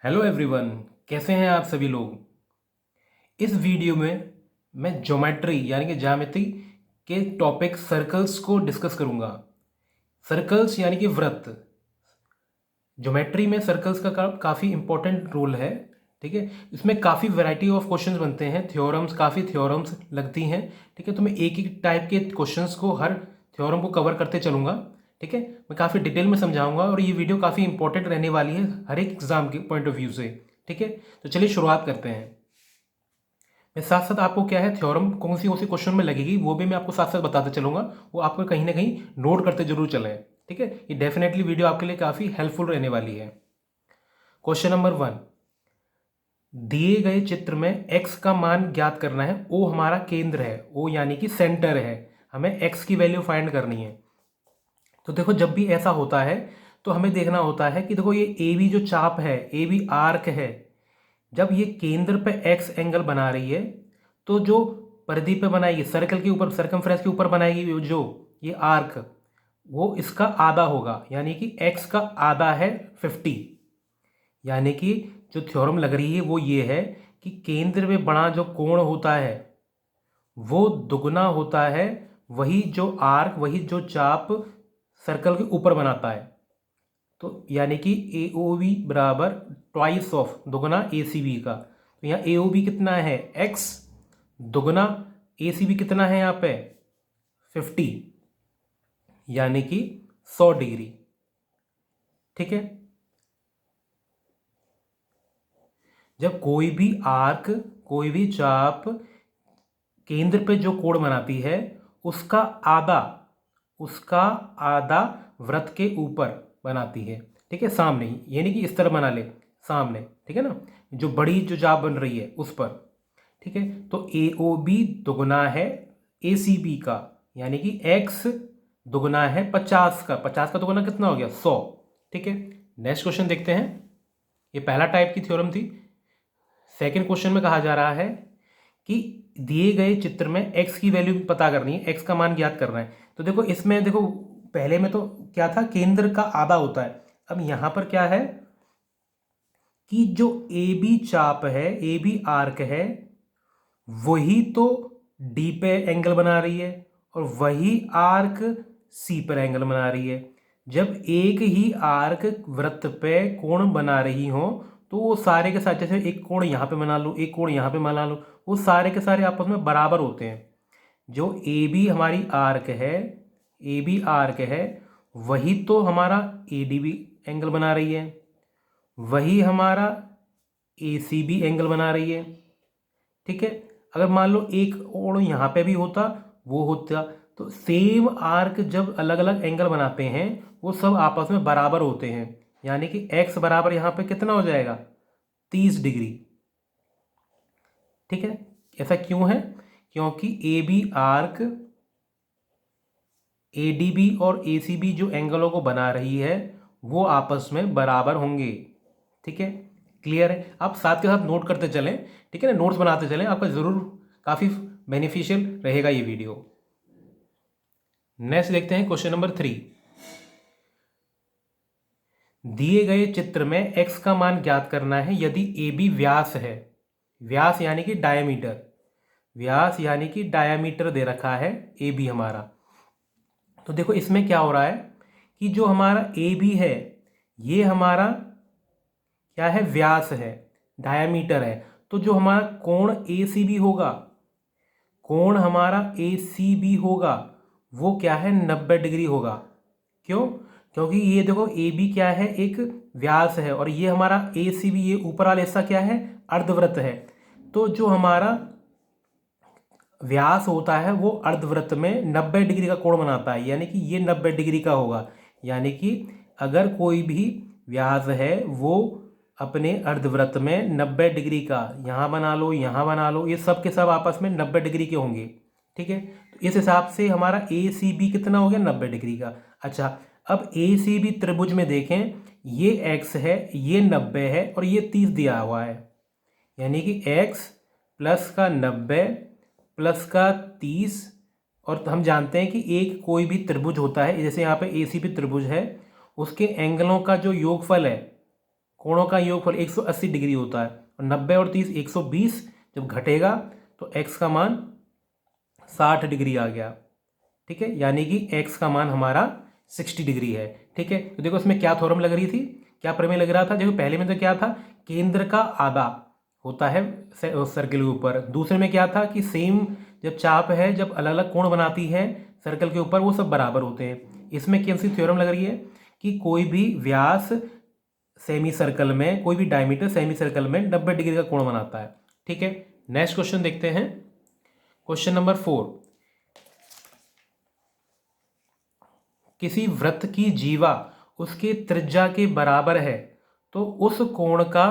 Hello everyone, कैसे हैं आप सभी लोग। इस वीडियो में मैं ज्योमेट्री यानी कि ज्यामिति के टॉपिक सर्कल्स को डिस्कस करूंगा। सर्कल्स यानी कि वृत्त। ज्योमेट्री में सर्कल्स का काफ़ी इंपॉर्टेंट रोल है। ठीक है, इसमें काफ़ी वैरायटी ऑफ क्वेश्चंस बनते हैं, काफ़ी थ्योरम्स लगती हैं। ठीक है, तो मैं एक एक टाइप के क्वेश्चंस को, हर थ्योरम को कवर करते चलूँगा। ठीक है, मैं काफ़ी डिटेल में समझाऊंगा और ये वीडियो काफ़ी इंपॉर्टेंट रहने वाली है हर एक एग्जाम के पॉइंट ऑफ व्यू से। ठीक है, तो चलिए शुरुआत करते हैं। मैं साथ साथ आपको क्या है, थ्योरम कौन सी क्वेश्चन में लगेगी वो भी मैं आपको साथ साथ बताते चलूंगा। वो आपको कहीं ना कहीं नोट करते जरूर चलें। ठीक है, ये डेफिनेटली वीडियो आपके लिए काफ़ी हेल्पफुल रहने वाली है। क्वेश्चन नंबर 1, दिए गए चित्र में x का मान ज्ञात करना है। O हमारा केंद्र है, O यानी कि सेंटर है, हमें x की वैल्यू फाइंड करनी है। तो देखो, जब भी ऐसा होता है तो हमें देखना होता है कि देखो, ये ए बी जो चाप है, ए बी आर्क है, जब ये केंद्र पे एक्स एंगल बना रही है तो जो परिधि पे बनाएगी, सर्कल के ऊपर, सर्कमफ्रेंस के ऊपर बनाएगी जो ये आर्क, वो इसका आधा होगा, यानी कि एक्स का आधा है 50। यानी कि जो थ्योरम लग रही है वो ये है कि केंद्र में बड़ा जो कोण होता है वो दुगना होता है वही जो आर्क, वही जो चाप सर्कल के ऊपर बनाता है। तो यानी कि ए ओ बी बराबर ट्वाइस ऑफ, दुगना ए सी बी का। तो यहाँ ए ओ बी कितना है, एक्स, दुगना ए सी बी कितना है यहाँ पे 50, यानी कि 100 डिग्री। ठीक है, जब कोई भी आर्क, कोई भी चाप केंद्र पे जो कोण बनाती है उसका आधा, उसका आधा वृत्त के ऊपर बनाती है। ठीक है, सामने, यानी कि इस तरह बना ले, सामने। ठीक है ना, जो बड़ी जो चाप बन रही है उस पर। ठीक है, तो ए ओ बी दुगना है ए सी बी का, यानी कि एक्स दुगना है 50 का, 50 का दुगना कितना हो गया 100। ठीक है, नेक्स्ट क्वेश्चन देखते हैं। ये पहला टाइप की थ्योरम थी। सेकंड क्वेश्चन में कहा जा रहा है कि दिए गए चित्र में x की वैल्यू पता करनी है, x का मान ज्ञात करना है। तो देखो, इसमें देखो, पहले में तो क्या था, केंद्र का आधा होता है। अब यहां पर क्या है कि जो ए बी चाप है, ए बी आर्क है, वही तो डी पे एंगल बना रही है और वही आर्क सी पर एंगल बना रही है। जब एक ही आर्क वृत्त पे कोण बना रही हो तो वो सारे के साथ, जैसे एक कोण यहाँ पे बना लो, एक कोण यहाँ पे बना लो, वो सारे के सारे आपस में बराबर होते हैं। जो ए बी हमारी आर्क है, ए बी आर्क है, वही तो हमारा ए डी बी एंगल बना रही है, वही हमारा ए सी बी एंगल बना रही है। ठीक है, अगर मान लो एक कोण यहाँ पे भी होता, वो होता, तो सेम आर्क जब अलग अलग एंगल बनाते हैं वो सब आपस में बराबर होते हैं। यानी कि x बराबर यहाँ पे कितना हो जाएगा 30 डिग्री। ठीक है, ऐसा क्यों है, क्योंकि A B arc A D B और ए सी बी जो एंगलों को बना रही है वो आपस में बराबर होंगे। ठीक है, क्लियर है। आप साथ के साथ नोट करते चलें, ठीक है ना, नोट्स बनाते चलें, आपका ज़रूर काफ़ी बेनिफिशियल रहेगा ये वीडियो। नेक्स्ट देखते हैं क्वेश्चन नंबर 3। दिए गए चित्र में x का मान ज्ञात करना है यदि ए बी व्यास है। व्यास यानी कि डायमीटर, व्यास यानी कि डायमीटर दे रखा है ए बी हमारा। तो देखो, इसमें क्या हो रहा है कि जो हमारा ए बी है ये हमारा क्या है, व्यास है, डायमीटर है। तो जो हमारा कोण ए सी बी होगा, कोण हमारा ए सी बी होगा, वो क्या है 90 डिग्री होगा। क्यों, क्योंकि ये देखो ए बी क्या है, एक व्यास है, और ये हमारा ए सी बी, ये ऊपर वाला हिस्सा क्या है, अर्धवृत्त है। तो जो हमारा व्यास होता है वो अर्धवृत्त में 90 डिग्री का कोण बनाता है, यानी कि ये 90 डिग्री का होगा। यानी कि अगर कोई भी व्यास है वो अपने अर्धवृत्त में 90 डिग्री का, यहाँ बना लो, यहाँ बना लो, ये सब के सब आपस में 90 डिग्री के होंगे। ठीक है, तो इस हिसाब से हमारा ए सी बी कितना हो गया 90 डिग्री का। अच्छा, अब ए सी बी त्रिभुज में देखें, ये x है, ये 90 है और ये 30 दिया हुआ है, यानी कि x प्लस का 90 प्लस का 30। और हम जानते हैं कि एक कोई भी त्रिभुज होता है, जैसे यहाँ पे ए सी बी त्रिभुज है, उसके एंगलों का जो योगफल है कोणों का योगफल 180 डिग्री होता है, और 90 और 30 120, जब घटेगा तो x का मान 60 डिग्री आ गया। ठीक है, यानी कि x का मान हमारा 60 डिग्री है। ठीक है, तो देखो इसमें क्या थ्योरम लग रही थी, क्या प्रमेय लग रहा था। देखो पहले में तो क्या था, केंद्र का आधा होता है सर्कल के ऊपर। दूसरे में क्या था कि सेम जब चाप है, जब अलग अलग कोण बनाती है सर्कल के ऊपर, वो सब बराबर होते हैं। इसमें कौन सी थ्योरम लग रही है कि कोई भी व्यास सेमी सर्कल में, कोई भी डायमीटर सेमी सर्कल में 90 डिग्री का कोण बनाता है। ठीक है, नेक्स्ट क्वेश्चन देखते हैं। क्वेश्चन नंबर 4, किसी वृत्त की जीवा उसके त्रिज्या के बराबर है तो उस कोण का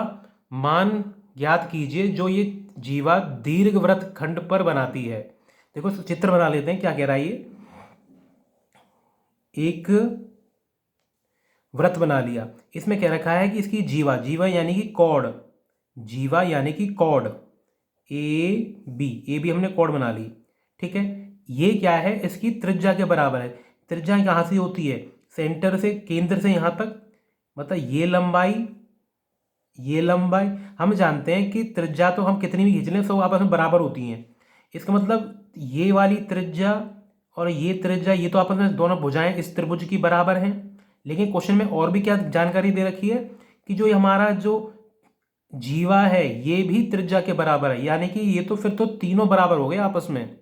मान ज्ञात कीजिए जो ये जीवा दीर्घवृत्त खंड पर बनाती है। देखो चित्र बना लेते हैं, क्या कह रहा है ये। एक वृत्त बना लिया, इसमें कह रखा है कि इसकी जीवा, जीवा यानी कि कॉर्ड, जीवा यानी कि कॉर्ड ए बी हमने कॉर्ड बना ली। ठीक है, ये क्या है, इसकी त्रिज्या के बराबर है। त्रिज्या कहाँ से होती है, सेंटर से, केंद्र से यहाँ तक, मतलब ये लंबाई हम जानते हैं कि त्रिज्या तो हम कितनी भी खींच लें सब आपस में बराबर होती हैं। इसका मतलब ये वाली त्रिज्या और ये त्रिज्या, ये तो आपस में दोनों भुजाएं इस त्रिभुज की बराबर हैं। लेकिन क्वेश्चन में और भी क्या जानकारी दे रखी है कि जो हमारा जो जीवा है ये भी त्रिज्या के बराबर है, यानी कि ये तो फिर तो तीनों बराबर हो गए आपस में।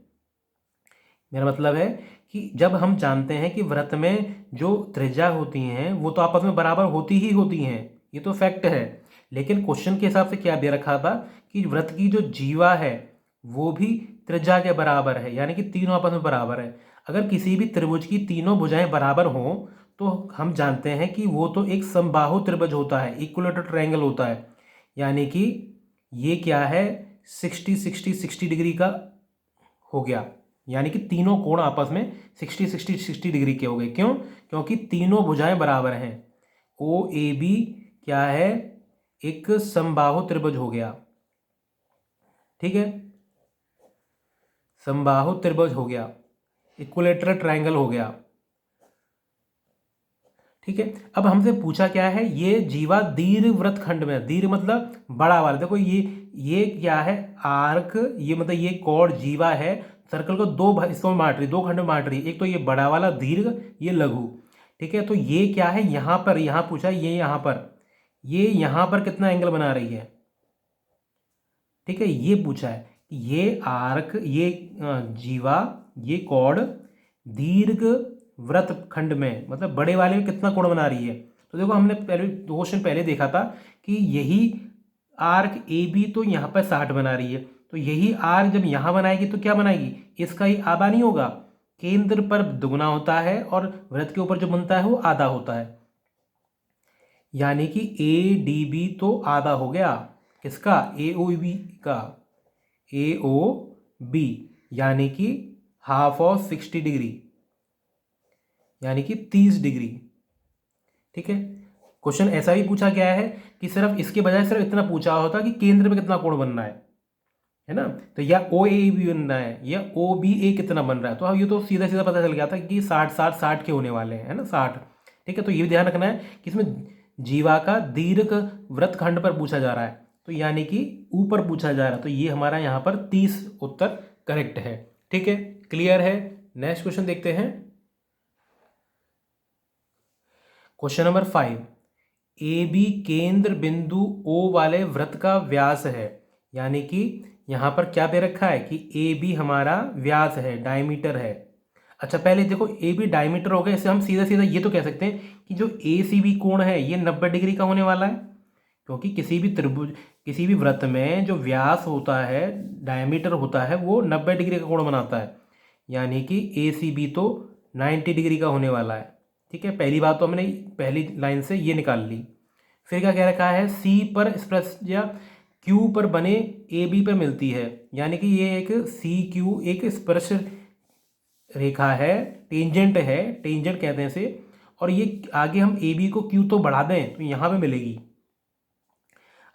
मेरा मतलब है कि जब हम जानते हैं कि वृत्त में जो त्रिज्या होती हैं वो तो आपस में बराबर होती ही होती हैं, ये तो फैक्ट है। लेकिन क्वेश्चन के हिसाब से क्या दे रखा था कि वृत्त की जो जीवा है वो भी त्रिज्या के बराबर है, यानी कि तीनों आपस में बराबर है। अगर किसी भी त्रिभुज की तीनों भुजाएं बराबर हों तो हम जानते हैं कि वो तो एक समबाहु त्रिभुज होता है, इक्विलेटरल ट्रायंगल होता है। यानी कि ये क्या है, 60 डिग्री का हो गया, यानी कि तीनों कोण आपस में 60 डिग्री के हो गए। क्यों, क्योंकि तीनों भुजाएं बराबर हैं। ओ ए बी क्या है, एक समबाहु त्रिभुज हो गया। ठीक है, समबाहु त्रिभुज हो गया, इक्विलेटरल ट्रायंगल हो गया। ठीक है, अब हमसे पूछा क्या है, ये जीवा दीर्घवृत्त खंड में, दीर्घ मतलब बड़ा वाला। देखो ये क्या है, आर्क, ये मतलब ये कॉर्ड जीवा है, सर्कल को दो हिस्सों में बांट रही, दो खंड में बांट रही। एक तो ये बड़ा वाला दीर्घ, ये लघु। ठीक है, तो ये क्या है, यहाँ पर, यहाँ पूछा ये यहाँ पर कितना एंगल बना रही है। ठीक है, ये पूछा है कि ये आर्क, ये जीवा, ये कॉर्ड दीर्घ वृत्त खंड में, मतलब बड़े वाले में कितना कोण बना रही है। तो देखो हमने पहले दो क्वेश्चन पहले देखा था कि यही आर्क ए बी तो यहाँ पर 60 बना रही है, तो यही आर्क जब यहाँ बनाएगी तो क्या बनाएगी, इसका ही आधा नहीं होगा, केंद्र पर दुगना होता है और वृत्त के ऊपर जो बनता है वो आधा होता है। यानी कि ए डी बी तो आधा हो गया, किसका, ए ओ बी का, ए ओ बी, यानी कि हाफ ऑफ 60 डिग्री, यानी कि 30 डिग्री। ठीक है, क्वेश्चन ऐसा भी पूछा गया है कि सिर्फ इसके बजाय सिर्फ इतना पूछा होता कि केंद्र में कितना कोण बनना है ना, तो या ओ ए बी बनना है या ओ बी ए कितना बन रहा है। तो अब ये तो सीधा सीधा पता चल गया था कि 60 के होने वाले हैं, है ना, 60। ठीक है, तो ये भी ध्यान रखना है कि इसमें जीवा का दीर्घ वृत्त खंड पर पूछा जा रहा है, तो यानी कि ऊपर पूछा जा रहा है, तो ये हमारा यहाँ पर 30 उत्तर करेक्ट है। ठीक है, क्लियर है। नेक्स्ट क्वेश्चन देखते हैं। क्वेश्चन नंबर 5, ए बी केंद्र बिंदु ओ वाले वृत्त का व्यास है, यानी कि यहाँ पर क्या दे रखा है कि ए बी हमारा व्यास है, डायमीटर है। अच्छा पहले देखो ए बी डायमीटर हो गया, इससे हम सीधा सीधा ये तो कह सकते हैं कि जो ए सी बी कोण है ये 90 डिग्री का होने वाला है, क्योंकि किसी भी त्रिभुज, किसी भी वृत्त में जो व्यास होता है, डायमीटर होता है, वो 90 डिग्री का कोण बनाता है, यानी कि ए सी बी तो 90 डिग्री का होने वाला है। ठीक है, पहली बात तो हमने पहली लाइन से ये निकाल ली। फिर क्या कह रखा है, सी पर स्पर्शज्या क्यू पर बने ए बी पर मिलती है, यानी कि ये एक सी क्यू एक स्पर्श रेखा है, टेंजेंट है, टेंजेंट कहते हैं इसे, और ये आगे हम ए बी को क्यू तो बढ़ा दें तो यहाँ पे मिलेगी।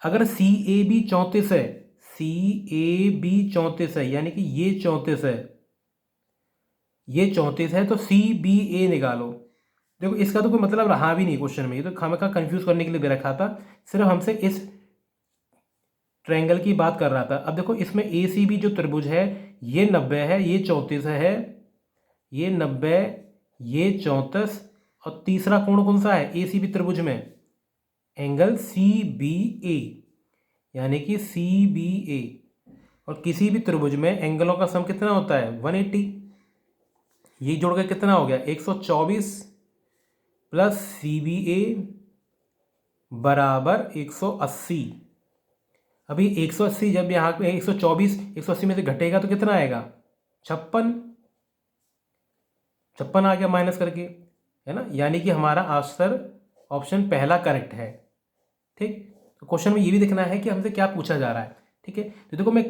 अगर सी ए बी 34 है, सी ए बी 34 है, यानी कि ये 34 है, ये 34 है, तो सी बी ए निकालो। देखो इसका तो कोई मतलब रहा भी नहीं क्वेश्चन में, ये तो खामखा कंफ्यूज करने के लिए दे रखा था, सिर्फ हमसे इस ट्रायंगल की बात कर रहा था। अब देखो इसमें ए सी बी जो त्रिभुज है ये 90 है, ये 34 है, ये 90, ये 34, और तीसरा कोण कौन सा है ए सी बी त्रिभुज में? एंगल सी बी ए, यानी कि सी बी ए। और किसी भी त्रिभुज में एंगलों का सम कितना होता है? 180। ये जोड़ के कितना हो गया? 124 प्लस सी बी ए बराबर 180। अभी 180 जब यहाँ पे 124 180 में से घटेगा तो कितना आएगा? 56। 56 आ गया माइनस करके, है ना, यानी कि हमारा आंसर ऑप्शन पहला करेक्ट है। ठीक, तो क्वेश्चन में ये भी देखना है कि हमसे क्या पूछा जा रहा है। ठीक है, तो देखो मैं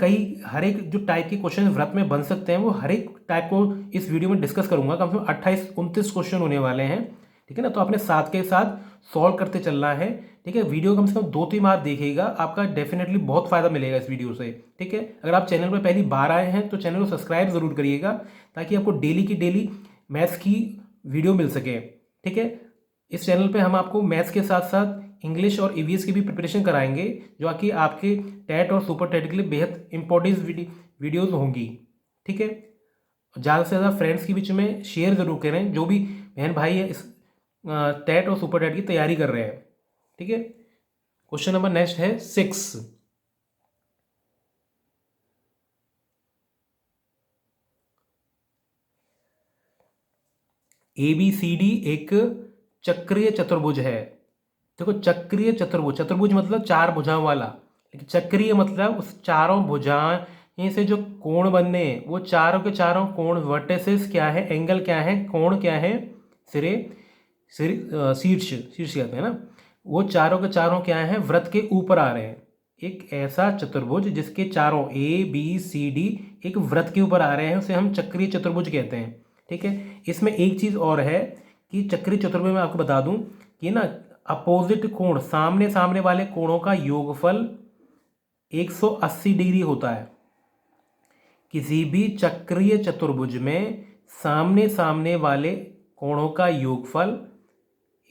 हर एक जो टाइप के क्वेश्चन व्रत में बन सकते हैं वो हर एक टाइप को इस वीडियो में डिस्कस करूंगा। कम से कम 28-29 क्वेश्चन होने वाले हैं। ठीक है ना, तो अपने साथ के साथ सॉल्व करते चलना है। ठीक है, वीडियो कम से कम 2-3 बार देखिएगा, आपका डेफिनेटली बहुत फायदा मिलेगा इस वीडियो से। ठीक है, अगर आप चैनल पर पहली बार आए हैं तो चैनल को सब्सक्राइब जरूर करिएगा, ताकि आपको डेली की डेली मैथ्स की वीडियो मिल सके। ठीक है, इस चैनल पे हम आपको मैथ्स के साथ साथ इंग्लिश और ईवीएस की भी प्रिपरेशन कराएंगे, जो कि आपके टेट और सुपर टेट के लिए बेहद इंपॉर्टेंट वीडियोज़ होंगी। ठीक है, ज़्यादा से ज़्यादा फ्रेंड्स के बीच में शेयर ज़रूर करें, जो भी बहन भाई है इस टेट और सुपर टेट की तैयारी कर रहे हैं। ठीक है, क्वेश्चन नंबर नेक्स्ट है 6। ABCD एक चक्रीय चतुर्भुज है। देखो चक्रीय चतुर्भुज, चतुर्भुज मतलब चार भुजाओं वाला, लेकिन चक्रीय मतलब उस चारों भुजाएं से जो कोण बनने हैं वो चारों के चारों कोण, वर्टिसेस क्या है, एंगल क्या है, कोण क्या है, सिरे शीर्ष कहते हैं ना, वो चारों के चारों क्या है, वृत्त के ऊपर आ रहे हैं। एक ऐसा चतुर्भुज जिसके चारों ABCD एक वृत्त के ऊपर आ रहे हैं उसे हम चक्रीय चतुर्भुज कहते हैं। ठीक है, इसमें एक चीज़ और है कि चक्रीय चतुर्भुज में आपको बता दूं कि ना अपोजिट कोण, सामने सामने वाले कोणों का योगफल 180 डिग्री होता है। किसी भी चक्रीय चतुर्भुज में सामने सामने वाले कोणों का योगफल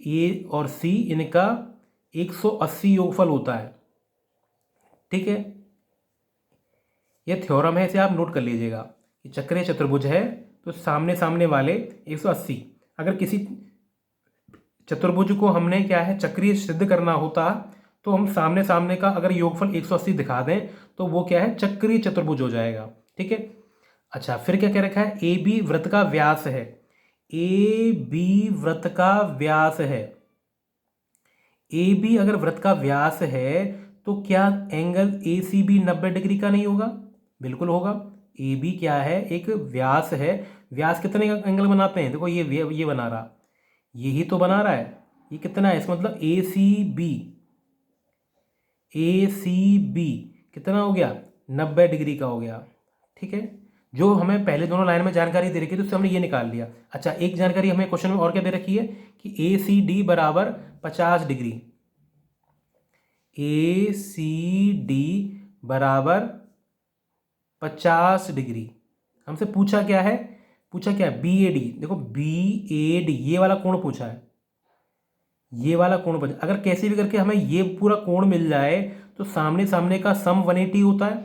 ए और सी, इनका 180 योगफल होता है। ठीक है, यह थ्योरम है, इसे आप नोट कर लीजिएगा कि चक्रीय चतुर्भुज है तो सामने सामने वाले 180। अगर किसी चतुर्भुज को हमने क्या है चक्रीय सिद्ध करना होता तो हम सामने सामने का अगर योगफल 180 दिखा दें तो वो क्या है चक्रीय चतुर्भुज हो जाएगा। ठीक है, अच्छा फिर क्या कह रखा है, AB वृत्त का व्यास है। AB वृत्त का व्यास है। AB अगर वृत्त का व्यास है तो क्या एंगल ACB 90 डिग्री का नहीं होगा? बिल्कुल होगा। AB क्या है, एक व्यास है। व्यास कितने एंगल बनाते हैं? देखो ये बना रहा, यही तो बना रहा है। ये कितना है, इसका मतलब ACB कितना हो गया? 90 डिग्री का हो गया। ठीक है, जो हमें पहले दोनों लाइन में जानकारी दे रखी थी उससे हमने ये निकाल लिया। अच्छा एक जानकारी हमें क्वेश्चन में और क्या दे रखी है कि ACD बराबर 50 डिग्री, ACD बराबर 50 डिग्री। हमसे पूछा क्या है, BAD। देखो BAD ये वाला कोण पूछा है, ये वाला कोण पूछा। अगर कैसे भी करके हमें ये पूरा कोण मिल जाए तो सामने सामने का सम 180 होता है,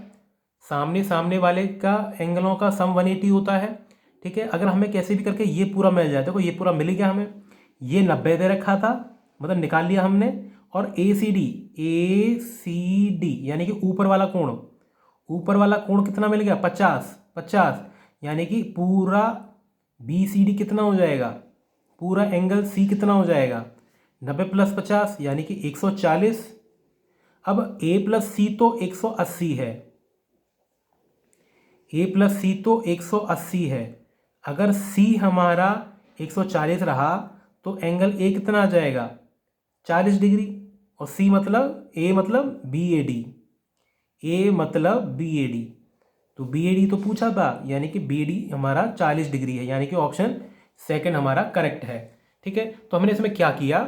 सामने सामने वाले का एंगलों का सम 180 होता है। ठीक है, अगर हमें कैसे भी करके ये पूरा मिल जाए, देखो ये पूरा मिल गया हमें, ये 90 दे रखा था मतलब निकाल लिया हमने, और ACD यानी कि ऊपर वाला कोण कितना मिल गया? 50, यानी कि पूरा BCD कितना हो जाएगा, पूरा एंगल C कितना हो जाएगा? 90 + 50 यानी कि 140। अब A + C तो 180 है, A + C तो 180 है। अगर C हमारा 140 रहा तो एंगल A कितना आ जाएगा? 40 डिग्री। और C मतलब A मतलब BAD, तो BAD तो पूछा था, यानी कि BAD हमारा 40 डिग्री है, यानी कि ऑप्शन सेकंड हमारा करेक्ट है। ठीक है, तो हमने इसमें क्या किया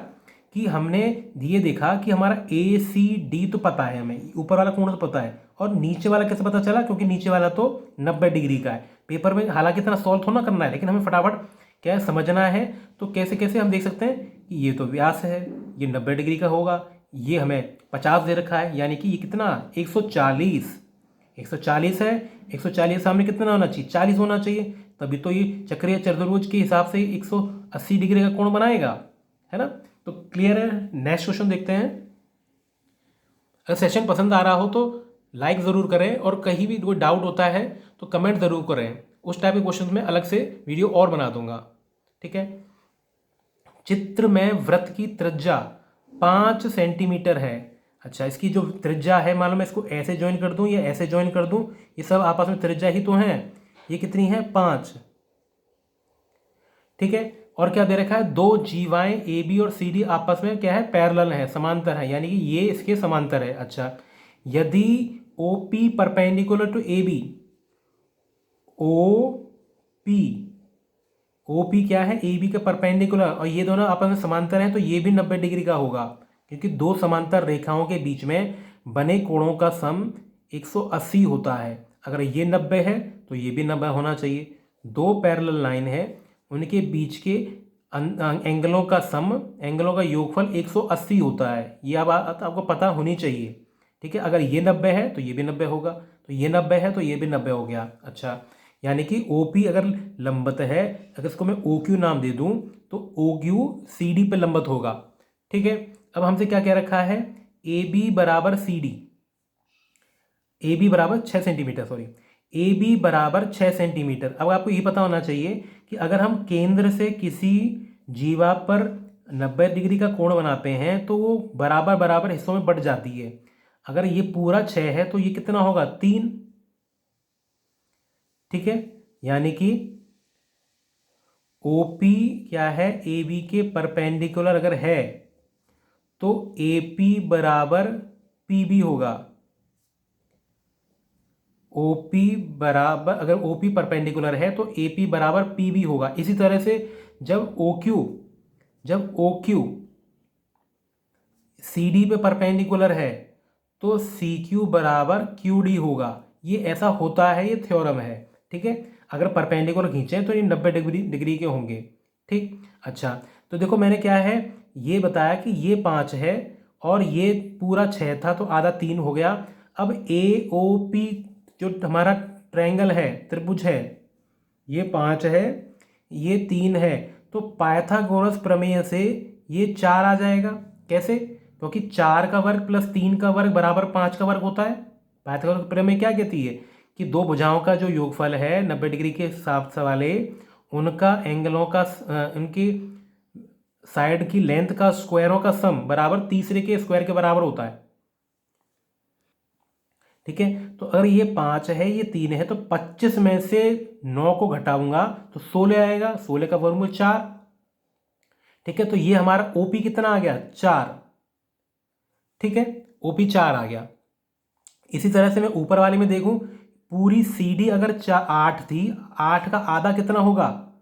कि हमने ये देखा कि हमारा ACD तो पता है, हमें ऊपर वाला कोण तो पता है, और नीचे वाला कैसे पता चला? क्योंकि नीचे वाला तो 90 डिग्री का है। पेपर में हालांकि इतना सॉल्व थोड़ा करना है, लेकिन हमें फटाफट क्या है, समझना है। तो कैसे कैसे हम देख सकते हैं कि ये तो व्यास है, ये 90 डिग्री का होगा, ये हमें 50 दे रखा है, यानी कि ये कितना 140, 140 है। 140 सामने कितना होना चाहिए, 40 होना चाहिए, तभी तो ये चक्रीय चतुर्भुज के हिसाब से 180 डिग्री का कोण बनाएगा, है ना। तो क्लियर है। नेक्स्ट क्वेश्चन देखते हैं। अगर सेशन पसंद आ रहा हो तो लाइक ज़रूर करें, और कहीं भी कोई डाउट होता है तो कमेंट ज़रूर करें, उस टाइप के क्वेश्चन में अलग से वीडियो और बना दूंगा। ठीक है। चित्र में वृत्त की त्रिज्या 5 सेंटीमीटर है। अच्छा, इसकी जो त्रिज्या है, मान लो मैं इसको ऐसे ज्वाइन कर दूं या ऐसे ज्वाइन कर दूं, ये सब आपस में त्रिज्या ही तो हैं। ये कितनी है, 5। ठीक है। और क्या दे रखा है, दो जीवाएं ए बी और सी डी आपस में क्या है, पैरेलल है, समांतर है, यानी कि ये इसके समांतर है। अच्छा, यदि O P perpendicular to A B, O P, O P क्या है, ए बी के परपेंडिकुलर, और ये दोनों आपस में समांतर हैं, तो ये भी 90 डिग्री का होगा, क्योंकि दो समांतर रेखाओं के बीच में बने कोणों का सम 180 होता है। अगर ये 90 है तो ये भी 90 होना चाहिए। दो पैरेलल लाइन है, उनके बीच के एंगलों का सम, एंगलों का योगफल 180 होता है। ये अब आपको पता होनी चाहिए। ठीक है। अगर ये 90 है तो ये भी 90 होगा, तो ये 90 है तो ये भी 90 हो गया। अच्छा, यानी कि ओ पी अगर लंबत है, अगर इसको मैं ओ क्यू नाम दे दूं तो ओ क्यू सी डी पे लंबत होगा। ठीक है। अब हमसे क्या कह रखा है, ए बी बराबर सी डी, ए बी बराबर 6 सेंटीमीटर, सॉरी, ए बी बराबर 6 सेंटीमीटर। अब आपको ये पता होना चाहिए कि अगर हम केंद्र से किसी जीवा पर 90 डिग्री का कोण बनाते हैं तो वो बराबर बराबर हिस्सों में बढ़ जाती है। अगर ये पूरा 6 है तो ये कितना होगा, 3। ठीक है। यानी कि ओ पी क्या है, ए बी के परपेंडिकुलर अगर है तो ए पी बराबर पी बी होगा। OP बराबर, अगर OP परपेंडिकुलर है तो AP बराबर PB होगा। इसी तरह से जब OQ CD पे परपेंडिकुलर है तो CQ बराबर QD होगा। ये ऐसा होता है, ये थ्योरम है। ठीक है। अगर परपेंडिकुलर खींचे तो ये 90 डिग्री के होंगे। ठीक। अच्छा, तो देखो मैंने क्या है, ये बताया कि ये 5 है और ये पूरा 6 था, तो आधा 3 हो गया। अब AOP जो हमारा ट्रायंगल है, त्रिभुज है, ये 5 है, ये 3 है, तो पाइथागोरस प्रमेय से ये 4 आ जाएगा। कैसे, क्योंकि 4 का वर्ग प्लस 3 का वर्ग बराबर 5 का वर्ग होता है। पाइथागोरस प्रमेय क्या कहती है कि दो भुजाओं का जो योगफल है 90 डिग्री के हिसाब से वाले, उनका एंगलों का उनकी साइड की लेंथ का स्क्वायरों का सम बराबर तीसरे के स्क्वायर के बराबर होता है। ठीक है। तो अगर ये 5 है, ये 3 है, तो 25 में से 9 को घटाऊंगा तो 16 आएगा, 16 का वर्गमूल 4। ठीक है। तो ये हमारा ओपी कितना आ गया, 4। ठीक है, ओपी 4 आ गया। इसी तरह से मैं ऊपर वाले में देखूं, पूरी सी डी अगर 8 थी, 8 का आधा कितना होगा,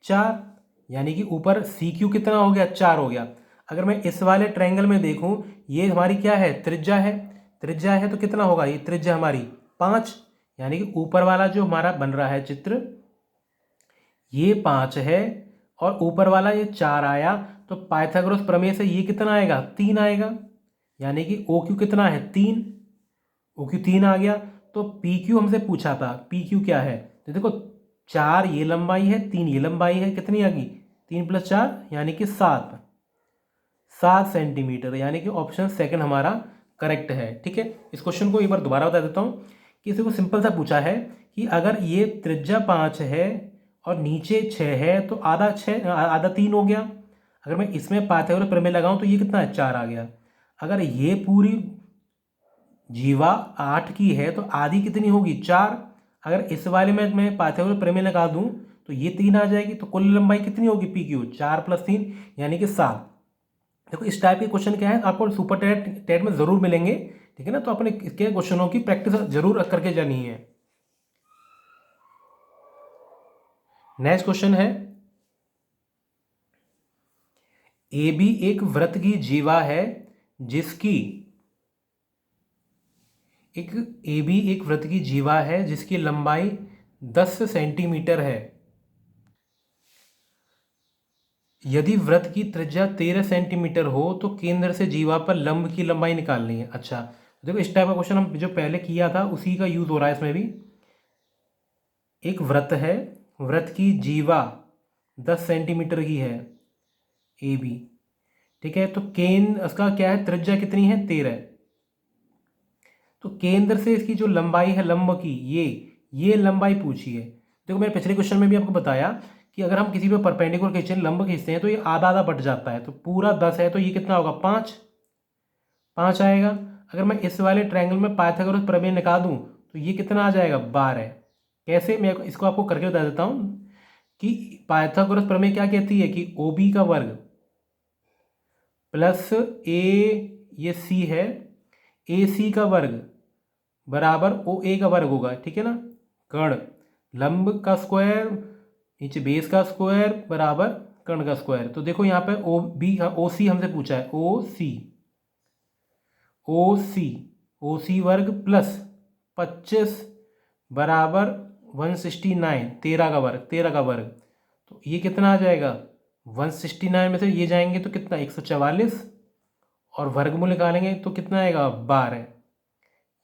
4, यानी कि ऊपर सी क्यू कितना हो गया, 4 हो गया। अगर मैं इस वाले ट्रायंगल में देखूं, ये हमारी क्या है, त्रिज्या है, त्रिज्या है तो कितना होगा, ये त्रिज्या हमारी 5, यानी कि ऊपर वाला जो हमारा बन रहा है चित्र, ये 5 है और ऊपर वाला ये 4 आया, तो पाइथागोरस प्रमेय से ये कितना आएगा, 3 आएगा, यानी कि ओ क्यू कितना है, 3। ओ क्यू 3 आ गया। तो पी क्यू हमसे पूछा था, पी क्यू क्या है, तो देखो 4 ये लंबाई है, 3 ये लंबाई है, कितनी आ गई, 3 + 4 यानी कि 7 सेंटीमीटर, यानी कि ऑप्शन सेकंड हमारा करेक्ट है। ठीक है। इस क्वेश्चन को एक बार दोबारा बता देता हूँ कि इसे को सिंपल सा पूछा है कि अगर ये त्रिज्या 5 है और नीचे 6 है तो आधा 3 हो गया। अगर मैं इसमें पाइथागोरस प्रमेय लगाऊं तो ये कितना है, 4 आ गया। अगर ये पूरी जीवा 8 की है तो आधी कितनी होगी, 4। अगर इस वाले में मैं पाइथागोरस प्रमेय लगा दूं तो ये 3 आ जाएगी, तो कुल लंबाई कितनी होगी पी क्यू, 4 + 3 यानी कि 7। देखो इस टाइप के क्वेश्चन क्या है, आपको सुपर टेट में जरूर मिलेंगे। ठीक है ना, तो अपने इसके क्वेश्चनों की प्रैक्टिस जरूर करके जानी है। नेक्स्ट क्वेश्चन है, ए बी एक वृत्त की जीवा है जिसकी एक वृत्त की जीवा है जिसकी लंबाई 10 सेंटीमीटर है। यदि वृत्त की त्रिज्या 13 सेंटीमीटर हो तो केंद्र से जीवा पर लंब की लंबाई निकालनी है। अच्छा, देखो इस टाइप का क्वेश्चन हम जो पहले किया था उसी का यूज हो रहा है इसमें भी। एक वृत्त है, वृत्त की जीवा 10 सेंटीमीटर की है, ए बी, ठीक है। तो केंद्र उसका क्या है, त्रिज्या कितनी है, 13। तो केंद्र से इसकी जो लंबाई है लंब की, ये लंबाई पूछी है। देखो मैंने पिछले क्वेश्चन में भी आपको बताया कि अगर हम किसी पे परपेंडिकुलर खींचते हैं, लंब खींचते हैं, तो ये आधा आधा बट जाता है। तो पूरा 10 है तो ये कितना होगा, 5 आएगा। अगर मैं इस वाले ट्रायंगल में पाइथागोरस प्रमेय निकाल दूं तो ये कितना आ जाएगा, 12। कैसे, मैं इसको आपको करके बता देता हूं कि पाइथागोरस प्रमेय क्या कहती है कि ओ बी का वर्ग प्लस ये सी है, ए सी का वर्ग बराबर ओ ए का वर्ग होगा, ठीक है ना। कर्ण लंब का स्क्वायर नीचे बेस का स्क्वायर बराबर कर्ण का स्क्वायर। तो देखो यहाँ पे ओ सी हमसे पूछा है, ओ सी वर्ग प्लस 25 बराबर 169, 13 का वर्ग। तो ये कितना आ जाएगा, 169 में से ये जाएंगे तो कितना, 144, और वर्गमूल निकालेंगे तो कितना आएगा, 12।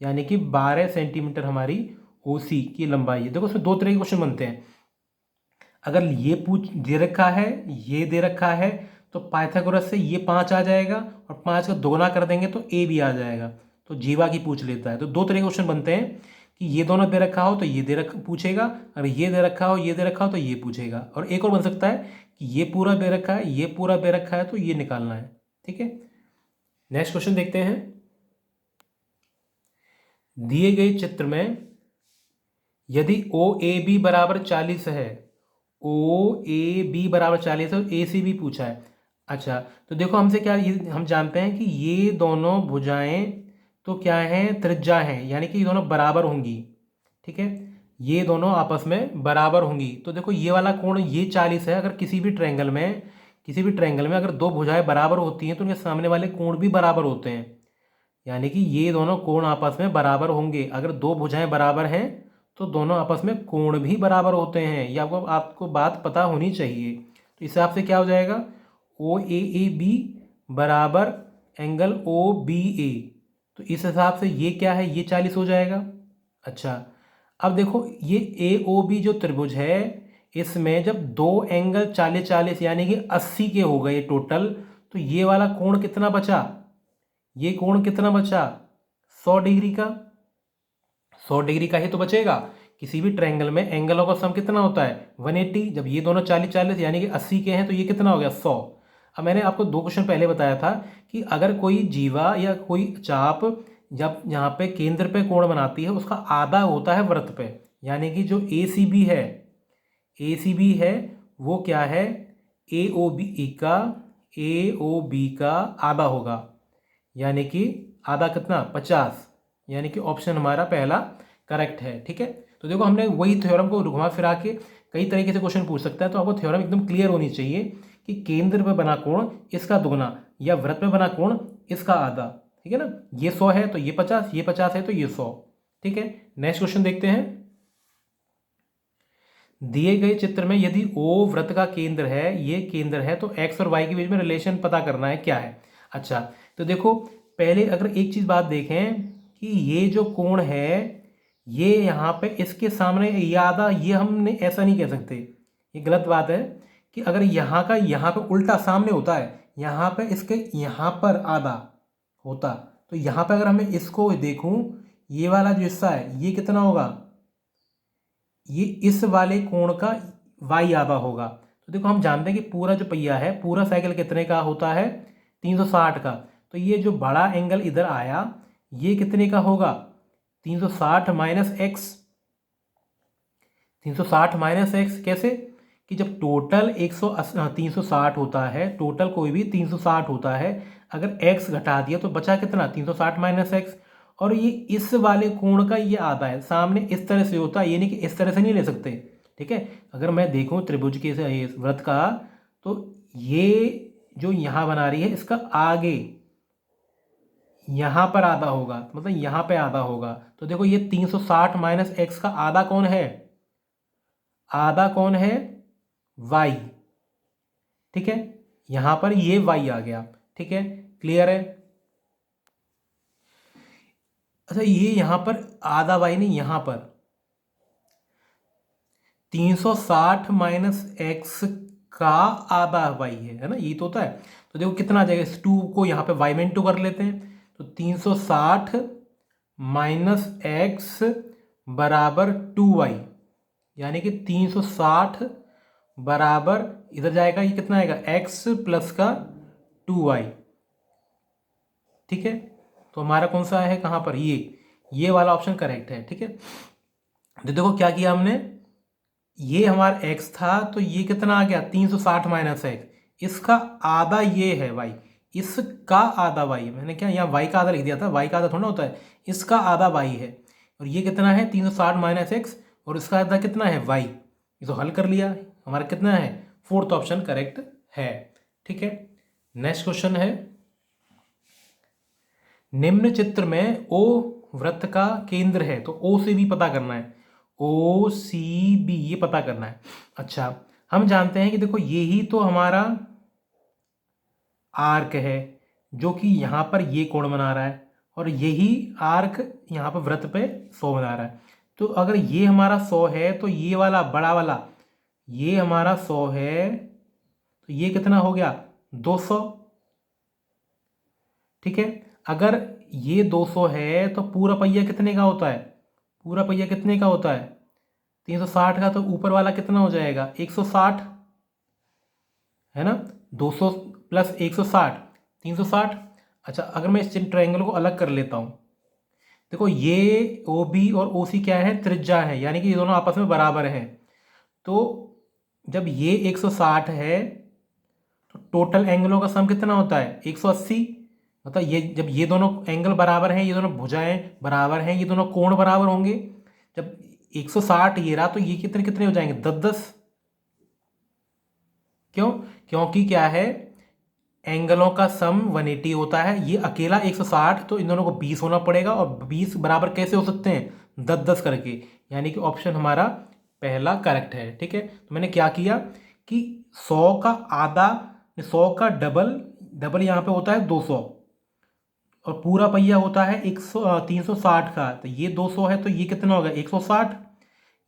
यानी कि 12 सेंटीमीटर हमारी ओ सी की लंबाई है। देखो उसमें दो तरह के क्वेश्चन बनते हैं। अगर ये पूछ दे रखा है, ये दे रखा है, तो पाइथागोरस से ये 5 आ जाएगा और 5 का दोगुना कर देंगे तो ए भी आ जाएगा। तो जीवा की पूछ लेता है। तो दो तरह के क्वेश्चन बनते हैं कि ये दोनों दे रखा हो तो ये दे रखा पूछेगा, अगर ये दे रखा हो, ये दे रखा हो तो ये पूछेगा। और एक और बन सकता है कि ये पूरा दे रखा है, ये पूरा दे रखा है, तो ये निकालना है, ठीक है। नेक्स्ट क्वेश्चन देखते हैं। दिए गए चित्र में यदि ओ ए बी बराबर 40 है, ओ ए बी बराबर 40 है, ए सी भी पूछा है। अच्छा, तो देखो हमसे क्या, ये हम जानते हैं कि ये दोनों भुजाएं तो क्या हैं, त्रिज्या हैं, यानी कि ये दोनों बराबर होंगी, ठीक है। ये दोनों आपस में बराबर होंगी। तो देखो ये वाला कोण ये 40 है। अगर किसी भी ट्रायंगल में अगर दो भुजाएं बराबर होती हैं तो उनके सामने वाले कोण भी बराबर होते हैं, यानी कि ये दोनों कोण आपस में बराबर होंगे। अगर दो भुजाएं बराबर हैं तो दोनों आपस में कोण भी बराबर होते हैं। ये आपको आपको बात पता होनी चाहिए। तो इस हिसाब से क्या हो जाएगा, ओ ए बी बराबर एंगल ओ बी ए। तो इस हिसाब से ये क्या है, ये 40 हो जाएगा। अच्छा, अब देखो ये ए ओ बी जो त्रिभुज है, इसमें जब दो एंगल 40-40 यानी कि 80 के हो गए टोटल, तो ये वाला कोण कितना बचा, ये कोण कितना बचा, 100 डिग्री का। 100 डिग्री का ही तो बचेगा। किसी भी ट्रायंगल में एंगलों का सम कितना होता है, 180। जब ये दोनों 40-40 यानी कि 80 के हैं तो ये कितना हो गया, 100। अब मैंने आपको दो क्वेश्चन पहले बताया था कि अगर कोई जीवा या कोई चाप जब यहाँ पे केंद्र पे कोण बनाती है, उसका आधा होता है वृत्त पे, यानी कि जो ए सी बी है वो क्या है, ए ओ बी का आधा होगा, यानी कि आधा कितना, 50। यानी कि ऑप्शन हमारा पहला करेक्ट है, ठीक है। तो देखो हमने वही थ्योरम को घुमा फिरा के कई तरीके से क्वेश्चन पूछ सकता है। तो आपको थ्योरम एकदम क्लियर होनी चाहिए कि केंद्र पे बना कोण इसका दुगना या वृत्त में बना कोण इसका आधा, ठीक है ना। ये 100 है तो ये 50, ये 50 है तो ये 100, ठीक है। नेक्स्ट क्वेश्चन देखते हैं। दिए गए चित्र में यदि ओ वृत्त का केंद्र है, ये केंद्र है, तो एक्स और वाई के बीच में रिलेशन पता करना है, क्या है। अच्छा, तो देखो पहले अगर एक चीज बात देखें कि ये जो कोण है, ये यहाँ पे इसके सामने ये आधा, ये हमने ऐसा नहीं कह सकते, ये गलत बात है। कि अगर यहाँ का यहाँ पे उल्टा सामने होता है, यहाँ पे इसके यहाँ पर आधा होता, तो यहाँ पे अगर हमें इसको देखूं, ये वाला जो हिस्सा है ये कितना होगा, ये इस वाले कोण का वाई आधा होगा। तो देखो हम जानते हैं कि पूरा जो पहिया है, पूरा साइकिल कितने का होता है, 360 का। तो ये जो बड़ा एंगल इधर आया, ये कितने का होगा, 360 माइनस एक्स। 360 माइनस एक्स कैसे, कि जब टोटल 360 होता है, टोटल कोई भी 360 होता है, अगर एक्स घटा दिया तो बचा कितना, 360 माइनस एक्स। और ये इस वाले कोण का ये आधा है, सामने इस तरह से होता है, ये नहीं कि इस तरह से नहीं ले सकते, ठीक है। अगर मैं देखूं त्रिभुज के वृत्त का, तो ये जो यहाँ बना रही है इसका आगे यहाँ पर आधा होगा, मतलब यहाँ पे आधा होगा। तो देखो ये 360 माइनस एक्स का आधा कौन है, आधा कौन है, वाई, ठीक है, यहाँ पर ये y आ गया। ठीक है, क्लियर है। अच्छा, ये यहाँ पर आधा y नहीं, यहाँ पर 360 माइनस एक्स का आधा y है ना, ये तो होता है। तो देखो कितना आ जाएगा, इस 2 को यहाँ पे y में इंटू कर लेते हैं, तो 360 माइनस एक्स बराबर 2y, यानी कि 360 बराबर इधर जाएगा, ये कितना आएगा, x प्लस का 2y। ठीक है, तो हमारा कौन सा है, कहाँ पर, ये वाला ऑप्शन करेक्ट है। ठीक है, तो देखो क्या किया हमने, ये हमारा x था, तो ये कितना आ गया 360 माइनस एक्स, इसका आधा ये है y, इसका आधा y, मैंने क्या यहाँ y का आधा लिख दिया था, y का आधा थोड़ा होता है, इसका आधा y है, और ये कितना है 360 माइनस एक्स, और इसका आधा कितना है y। ये तो हल कर लिया, हमारा कितना है, फोर्थ ऑप्शन करेक्ट है। ठीक है, नेक्स्ट क्वेश्चन है, निम्न चित्र में O वृत्त का केंद्र है, तो O से भी पता करना है, ओ सी बी ये पता करना है। अच्छा, हम जानते हैं कि देखो यही तो हमारा आर्क है जो कि यहाँ पर ये कोण बना रहा है, और यही आर्क यहाँ पर वृत्त पे 100 बना रहा है। तो अगर ये हमारा 100 है, तो ये वाला बड़ा वाला ये हमारा 100 है, तो ये कितना हो गया 200। ठीक है, अगर ये 200 है तो पूरा पहिया कितने का होता है, पूरा पहिया कितने का होता है 360 का, तो ऊपर वाला कितना हो जाएगा 160, है ना, 200 प्लस 160 360। अच्छा, अगर मैं इस ट्रायंगल को अलग कर लेता हूँ, देखो ये ओ बी और ओ सी क्या है, त्रिज्या है, यानी कि ये दोनों आपस में बराबर हैं। तो जब ये 160 है तो टोटल एंगलों का सम कितना होता है 180। मतलब ये जब ये दोनों एंगल बराबर हैं, ये दोनों भुजाएं बराबर हैं, ये दोनों कोण बराबर होंगे, जब 160 ये रहा तो ये कितने कितने हो जाएंगे 10-10। क्यों, क्योंकि क्या है, एंगलों का सम 180 होता है, ये अकेला 160, तो इन दोनों को 20 होना पड़ेगा, और 20 बराबर कैसे हो सकते हैं 10-10 करके, यानी कि ऑप्शन हमारा पहला करेक्ट है। ठीक है, तो मैंने क्या किया कि 100 का आधा, 100 का डबल, डबल यहाँ पे होता है 200, और पूरा पहिया होता है 360 का, तो ये 200 है, तो ये कितना होगा 160,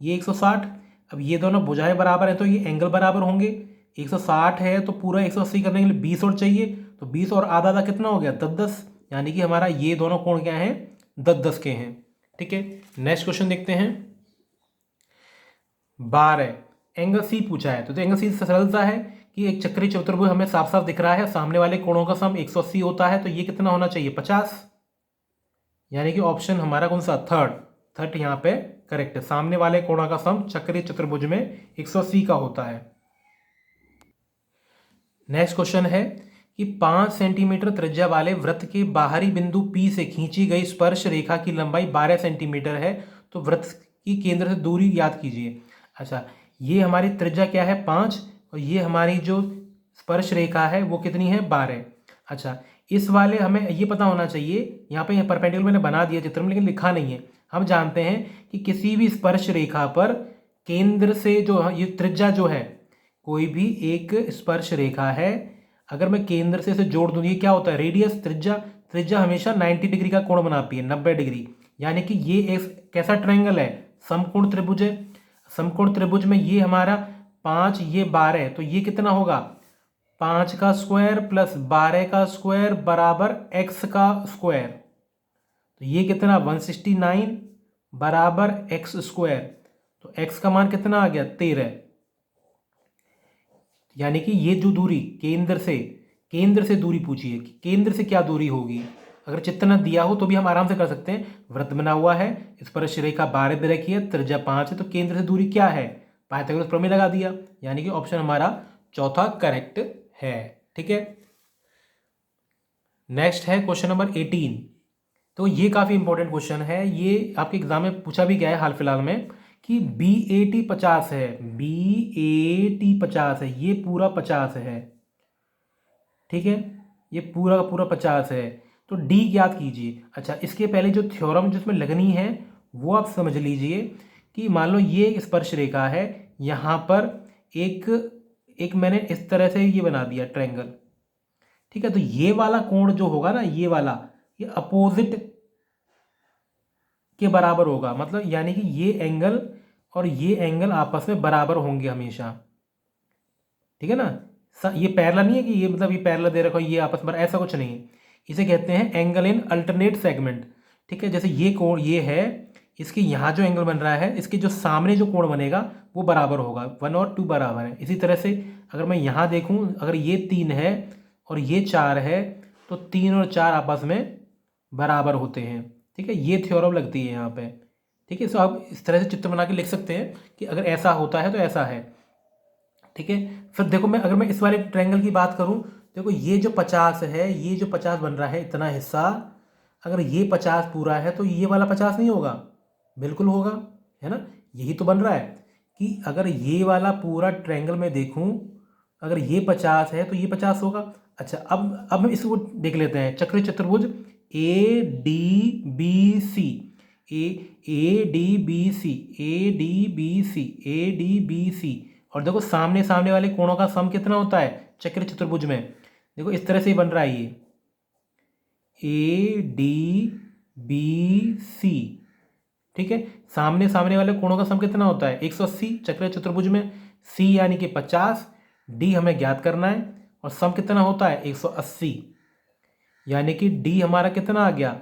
ये 160। अब ये दोनों भुजाएं बराबर है, तो ये एंगल बराबर होंगे, 160 है तो पूरा 180 करने के लिए 20 और चाहिए, तो 20 और आधा आधा कितना हो गया 10-10, यानी कि हमारा ये दोनों कोण क्या हैं 10-10 के हैं। ठीक है, नेक्स्ट क्वेश्चन देखते हैं, 12 एंगल सी पूछा है। तो एंगल सी सरल सा है कि एक चक्रीय चतुर्भुज हमें साफ साफ दिख रहा है, सामने वाले कोणों का सम 180 होता है, तो ये कितना होना चाहिए 50, यानी कि ऑप्शन हमारा कौन सा थर्ड यहाँ पे करेक्ट है, सामने वाले कोणों का सम चक्रीय चतुर्भुज में 180 का होता है। नेक्स्ट क्वेश्चन है कि 5 सेंटीमीटर त्रिज्या वाले वृत्त के बाहरी बिंदु P से खींची गई स्पर्श रेखा की लंबाई 12 सेंटीमीटर है, तो वृत्त की केंद्र से दूरी ज्ञात कीजिए। अच्छा, ये हमारी त्रिज्या क्या है 5, और ये हमारी जो स्पर्श रेखा है वो कितनी है 12। अच्छा, इस वाले हमें ये पता होना चाहिए, यहाँ पे परपेंडिकुलर मैंने बना दिया चित्र में लेकिन लिखा नहीं है। हम जानते हैं कि किसी भी स्पर्श रेखा पर केंद्र से जो ये त्रिज्या जो है, कोई भी एक स्पर्श रेखा है, अगर मैं केंद्र से इसे जोड़ दूँ, ये क्या होता है रेडियस, त्रिज्या हमेशा 90 डिग्री का कोण बनाती है, 90 डिग्री, यानी कि ये एक कैसा ट्रायंगल है, समकोण त्रिभुज है। समकोण त्रिभुज में ये हमारा 5 ये 12, तो ये कितना होगा 5 का स्क्वायर प्लस 12 का स्क्वायर बराबर x का स्क्वायर, तो ये कितना 169 बराबर x स्क्वायर, तो x का मान कितना आ गया 13, यानी कि ये जो दूरी केंद्र से दूरी पूछी है कि केंद्र से क्या दूरी होगी। अगर चित्र न दिया हो तो भी हम आराम से कर सकते हैं, वृत्त बना हुआ है, स्पर्श रेखा 12 दे रखी है, त्रिज्या 5 है, तो केंद्र से दूरी क्या है, पाइथागोरस प्रमेय लगा दिया, यानी कि ऑप्शन हमारा चौथा करेक्ट है। ठीक है, नेक्स्ट है क्वेश्चन नंबर 18। तो ये काफ़ी इंपॉर्टेंट क्वेश्चन है, ये आपके एग्जाम में पूछा भी गया है हाल फिलहाल में, कि BAT 50 है, BAT 50 है, ये पूरा 50 है। ठीक है, ये पूरा का पूरा 50 है, तो D ज्ञात कीजिए। अच्छा, इसके पहले जो थ्योरम जिसमें लगनी है वो आप समझ लीजिए कि मान लो ये स्पर्श रेखा है, यहाँ पर एक एक मैंने इस तरह से ये बना दिया ट्रायंगल, ठीक है। तो ये वाला कोण जो होगा ना, ये वाला, ये अपोजिट के बराबर होगा, मतलब यानी कि ये एंगल और ये एंगल आपस में बराबर होंगे हमेशा, ठीक है ना। ये पैरेलल नहीं है कि ये मतलब ये पैरेलल दे रखा हो, ये आपस में, ऐसा कुछ नहीं है। इसे कहते हैं एंगल इन अल्टरनेट सेगमेंट, ठीक है। जैसे ये कोण ये है, इसके यहाँ जो एंगल बन रहा है, इसके जो सामने जो कोण बनेगा वो बराबर होगा, 1 और 2 बराबर है। इसी तरह से अगर मैं यहाँ देखूँ, अगर ये 3 है और ये 4 है, तो 3 और 4 आपस में बराबर होते हैं, ठीक है। ये थ्योरम लगती है यहाँ पे, ठीक है। सो आप इस तरह से चित्र बना के लिख सकते हैं कि अगर ऐसा होता है तो ऐसा है, ठीक है। फिर देखो, मैं अगर मैं इस वाले ट्रायंगल की बात करूं, देखो ये जो 50 है, ये जो 50 बन रहा है इतना हिस्सा, अगर ये 50 पूरा है तो ये वाला 50 नहीं होगा? बिल्कुल होगा, है ना। यही तो बन रहा है कि अगर ये वाला पूरा ट्रायंगल में देखूं, अगर ये 50 है तो ये 50 होगा। अच्छा, अब हम इसको देख लेते हैं, चक्रीय चतुर्भुज A D B C, A A D B C, A D B C, A D B C, और देखो सामने सामने वाले कोणों का सम कितना होता है चक्रीय चतुर्भुज में? देखो इस तरह से ही बन रहा है, ये ए डी बी सी, ठीक है। सामने सामने वाले कोणों का सम कितना होता है? 180 चक्रीय चतुर्भुज में। सी यानी कि 50, डी हमें ज्ञात करना है, और सम कितना होता है? 180, यानी कि डी हमारा कितना आ गया?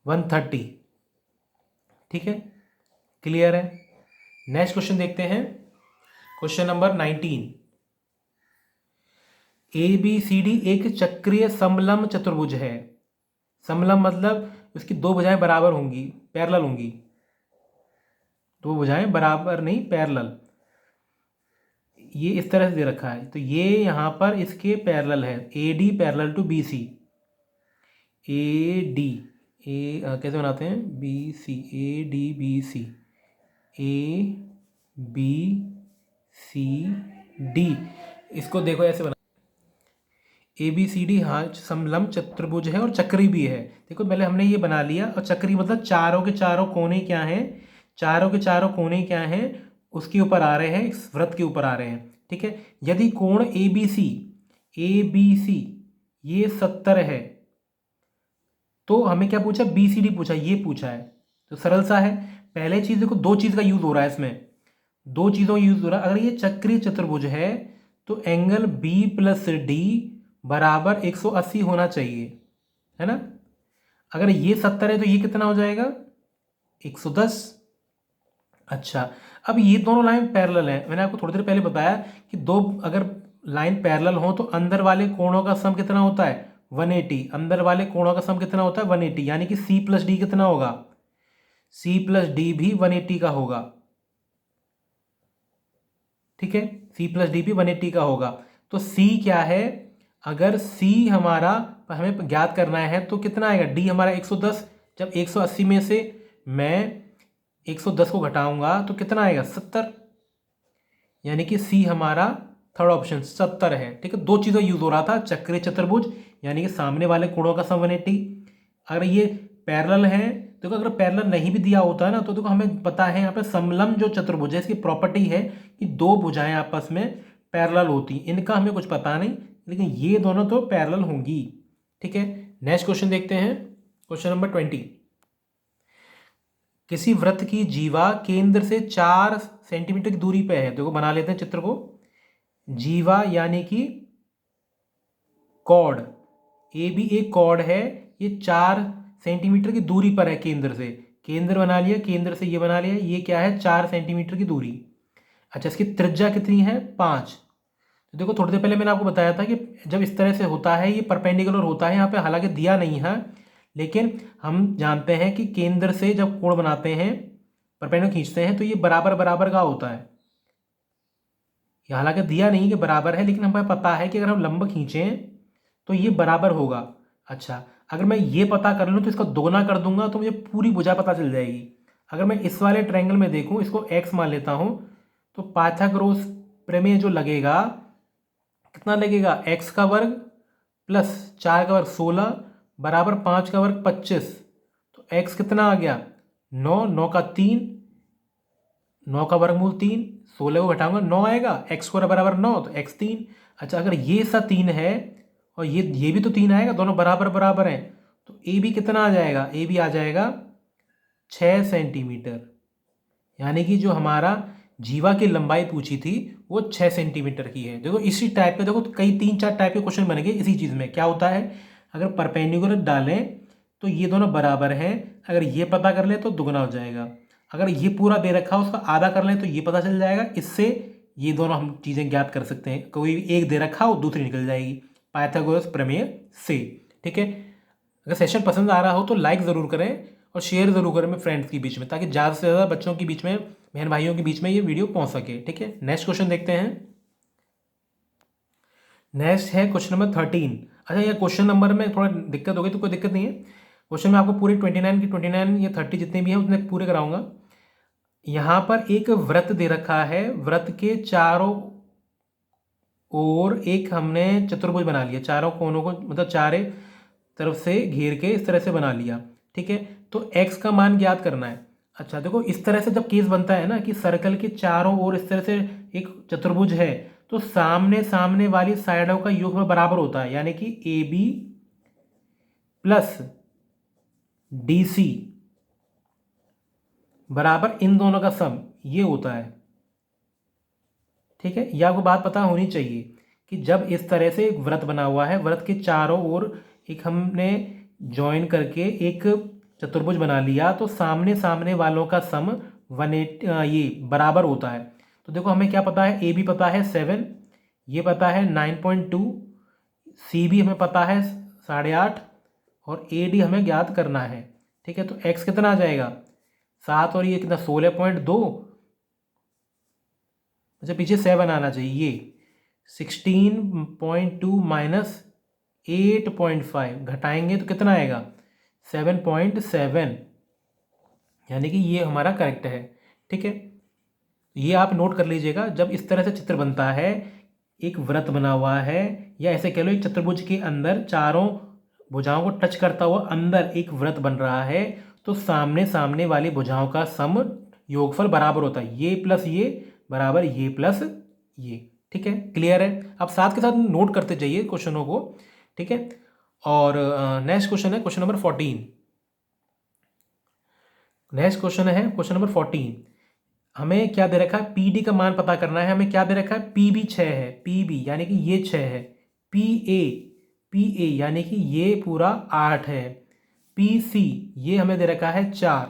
130, ठीक है। क्लियर है। नेक्स्ट क्वेश्चन देखते हैं, question number 19। A B C D एक चक्रीय समलंब चतुर्भुज है। समलंब मतलब उसकी दो भुजाएं बराबर होंगी, पैरेलल होंगी, दो भुजाएं बराबर नहीं, पैरेलल। ये इस तरह से दे रखा है, तो ये यहाँ पर इसके पैरेलल है, A D parallel to B C. A D, कैसे बनाते हैं? B C, A D B C, A B C D, इसको देखो ऐसे बना, ए बी सी डी, हाँ समलंब चतुर्भुज है और चक्री भी है। देखो पहले हमने ये बना लिया, और चक्री मतलब चारों के चारों कोने क्या हैं, चारों के चारों कोने क्या हैं, उसके ऊपर आ रहे हैं, इस वृत्त के ऊपर आ रहे हैं, ठीक है। यदि कोण ए बी सी, ए बी सी ये 70 है, तो हमें क्या पूछा? बी सी डी पूछा, ये पूछा है। तो सरल सा है, पहले चीज देखो, दो चीज का यूज हो रहा है इसमें, दो चीजों का यूज हो रहा है। अगर ये चक्रीय चतुर्भुज है तो एंगल बी प्लस डी बराबर 180 होना चाहिए, है ना। अगर ये 70 है तो ये कितना हो जाएगा? 110। अच्छा, अब ये दोनों लाइन पैरेलल है, मैंने आपको थोड़ी देर पहले बताया कि दो अगर लाइन पैरेलल हो तो अंदर वाले कोणों का सम कितना होता है? 180। अंदर वाले कोणों का सम कितना होता है? 180, यानी कि सी प्लस डी कितना होगा? सी प्लस डी भी 180 का होगा, ठीक है। सी प्लस डी भी 180 का होगा। तो सी क्या है? अगर सी हमारा हमें ज्ञात करना है तो कितना आएगा? डी हमारा 110, जब 180 में से मैं 110 को घटाऊंगा तो कितना आएगा? 70, यानी कि सी हमारा थर्ड ऑप्शन 70 है, ठीक है। दो चीज़ों यूज हो रहा था, चक्रीय चतुर्भुज यानी कि सामने वाले कोणों का सम 180। अगर ये पैरेलल है, देखो अगर पैरेलल नहीं भी दिया होता है ना, तो देखो हमें पता है यहाँ पे समलंब जो चतुर्भुज है इसकी प्रॉपर्टी है कि दो भुजाएं आपस में पैरेलल होती, इनका हमें कुछ पता नहीं, लेकिन ये दोनों तो पैरेलल होंगी, ठीक है। नेक्स्ट क्वेश्चन देखते हैं, क्वेश्चन नंबर 20। किसी वृत्त की जीवा केंद्र से 4 सेंटीमीटर की दूरी पे है। देखो बना लेते हैं चित्र को। जीवा यानी कि कॉर्ड, ए भी एक कॉर्ड है, ये 4 सेंटीमीटर की दूरी पर है केंद्र से। केंद्र बना लिया, केंद्र से ये बना लिया, ये क्या है? 4 सेंटीमीटर की दूरी। अच्छा, इसकी त्रिज्या कितनी है? 5। तो देखो थोड़ी देर पहले मैंने आपको बताया था कि जब इस तरह से होता है ये परपेंडिकुलर होता है, यहाँ पे हालांकि दिया नहीं है, लेकिन हम जानते हैं कि केंद्र से जब कोण बनाते हैं, परपेंडिकुलर खींचते हैं, तो ये बराबर बराबर का होता है। ये हालांकि दिया नहीं कि बराबर है, लेकिन हमें पता है कि अगर हम लंब खींचें तो ये बराबर होगा। अच्छा, अगर मैं ये पता कर लूँ तो इसको दोगुना कर दूंगा तो मुझे पूरी भुजा पता चल जाएगी। अगर मैं इस वाले ट्रायंगल में देखूँ, इसको x मान लेता हूँ, तो पाइथागोरस प्रमेय जो लगेगा, कितना लगेगा? x का वर्ग प्लस 4 का वर्ग 16 बराबर 5 का वर्ग 25। तो x कितना आ गया? 9, 9 का 3, 9 का वर्गमूल 3, 16 को घटाऊंगा 9 आएगा, x² बराबर 9 तो x 3। अच्छा अगर ये सा 3 है और ये भी तो 3 आएगा, दोनों बराबर बराबर हैं, तो ए बी कितना आ जाएगा, ए बी आ जाएगा 6 सेंटीमीटर। यानी कि जो हमारा जीवा की लंबाई पूछी थी वो 6 सेंटीमीटर की है। देखो इसी टाइप के, देखो कई 3-4 टाइप के क्वेश्चन बनेंगे इसी चीज़ में। क्या होता है, अगर परपेंडिकुलर डालें तो ये दोनों बराबर हैं, अगर ये पता कर ले तो दुगना हो जाएगा, अगर ये पूरा दे रखा है उसका आधा कर लें तो ये पता चल जाएगा। इससे ये दोनों हम चीज़ें ज्ञात कर सकते हैं, कोई एक दे रखा हो दूसरी निकल जाएगी पाइथागोरस प्रमेय से। ठीक है, अगर सेशन पसंद आ रहा हो तो लाइक ज़रूर करें और शेयर ज़रूर करें मेरे फ्रेंड्स के बीच में, ताकि ज़्यादा से ज़्यादा बच्चों के बीच में, बहन भाइयों के बीच में ये वीडियो पहुंच सके। ठीक है, नेक्स्ट क्वेश्चन देखते हैं। नेक्स्ट है क्वेश्चन नंबर 13। अच्छा ये क्वेश्चन नंबर में थोड़ा दिक्कत हो गई तो कोई दिक्कत नहीं है, क्वेश्चन में आपको पूरे 29 की 29 या 30 जितने भी हैं उतने पूरे कराऊंगा। यहाँ पर एक वृत्त दे रखा है, वृत्त के चारों ओर एक हमने चतुर्भुज बना लिया, चारों कोनों को मतलब चारे तरफ से घेर के इस तरह से बना लिया। ठीक है, तो x का मान ज्ञात करना है। अच्छा देखो इस तरह से जब केस बनता है ना कि सर्कल के चारों ओर इस तरह से एक चतुर्भुज है, तो सामने सामने वाली साइडों का योगफल बराबर होता है, यानी कि A B plus D C बराबर इन दोनों का सम, ये होता है। ठीक है, यह आपको बात पता होनी चाहिए कि जब इस तरह से एक वृत्त बना हुआ है, वृत्त के चारों ओर एक हमने ज्वाइन करके एक चतुर्भुज बना लिया, तो सामने सामने वालों का सम 180 ये बराबर होता है। तो देखो हमें क्या पता है, ए बी पता है 7, ये पता है 9.2, सी बी हमें पता है 8.5 और ए डी हमें ज्ञात करना है। ठीक है, तो एक्स कितना आ जाएगा 7 और ये कितना 16.2, अच्छा पीछे 7 आना चाहिए, ये 16.2 माइनस 8.5 घटाएंगे तो कितना आएगा 7.7, यानी कि ये हमारा करेक्ट है। ठीक है, ये आप नोट कर लीजिएगा, जब इस तरह से चित्र बनता है, एक वृत्त बना हुआ है या ऐसे कह लो एक चतुर्भुज के अंदर चारों भुजाओं को टच करता हुआ अंदर एक वृत्त बन रहा है, तो सामने सामने वाली भुजाओं का सम योगफल बराबर होता है, ये प्लस ये बराबर ये प्लस ये। ठीक है, क्लियर है। अब साथ के साथ नोट करते जाइए क्वेश्चनों को। ठीक है, और नेक्स्ट क्वेश्चन है क्वेश्चन नंबर 14। नेक्स्ट क्वेश्चन है क्वेश्चन नंबर 14। हमें क्या दे रखा है, पी डी का मान पता करना है। हमें क्या दे रखा है, पी बी 6 है, पी बी यानी कि ये 6 है, पी ए यानी कि ये पूरा 8 है, पी सी ये हमें दे रखा है 4।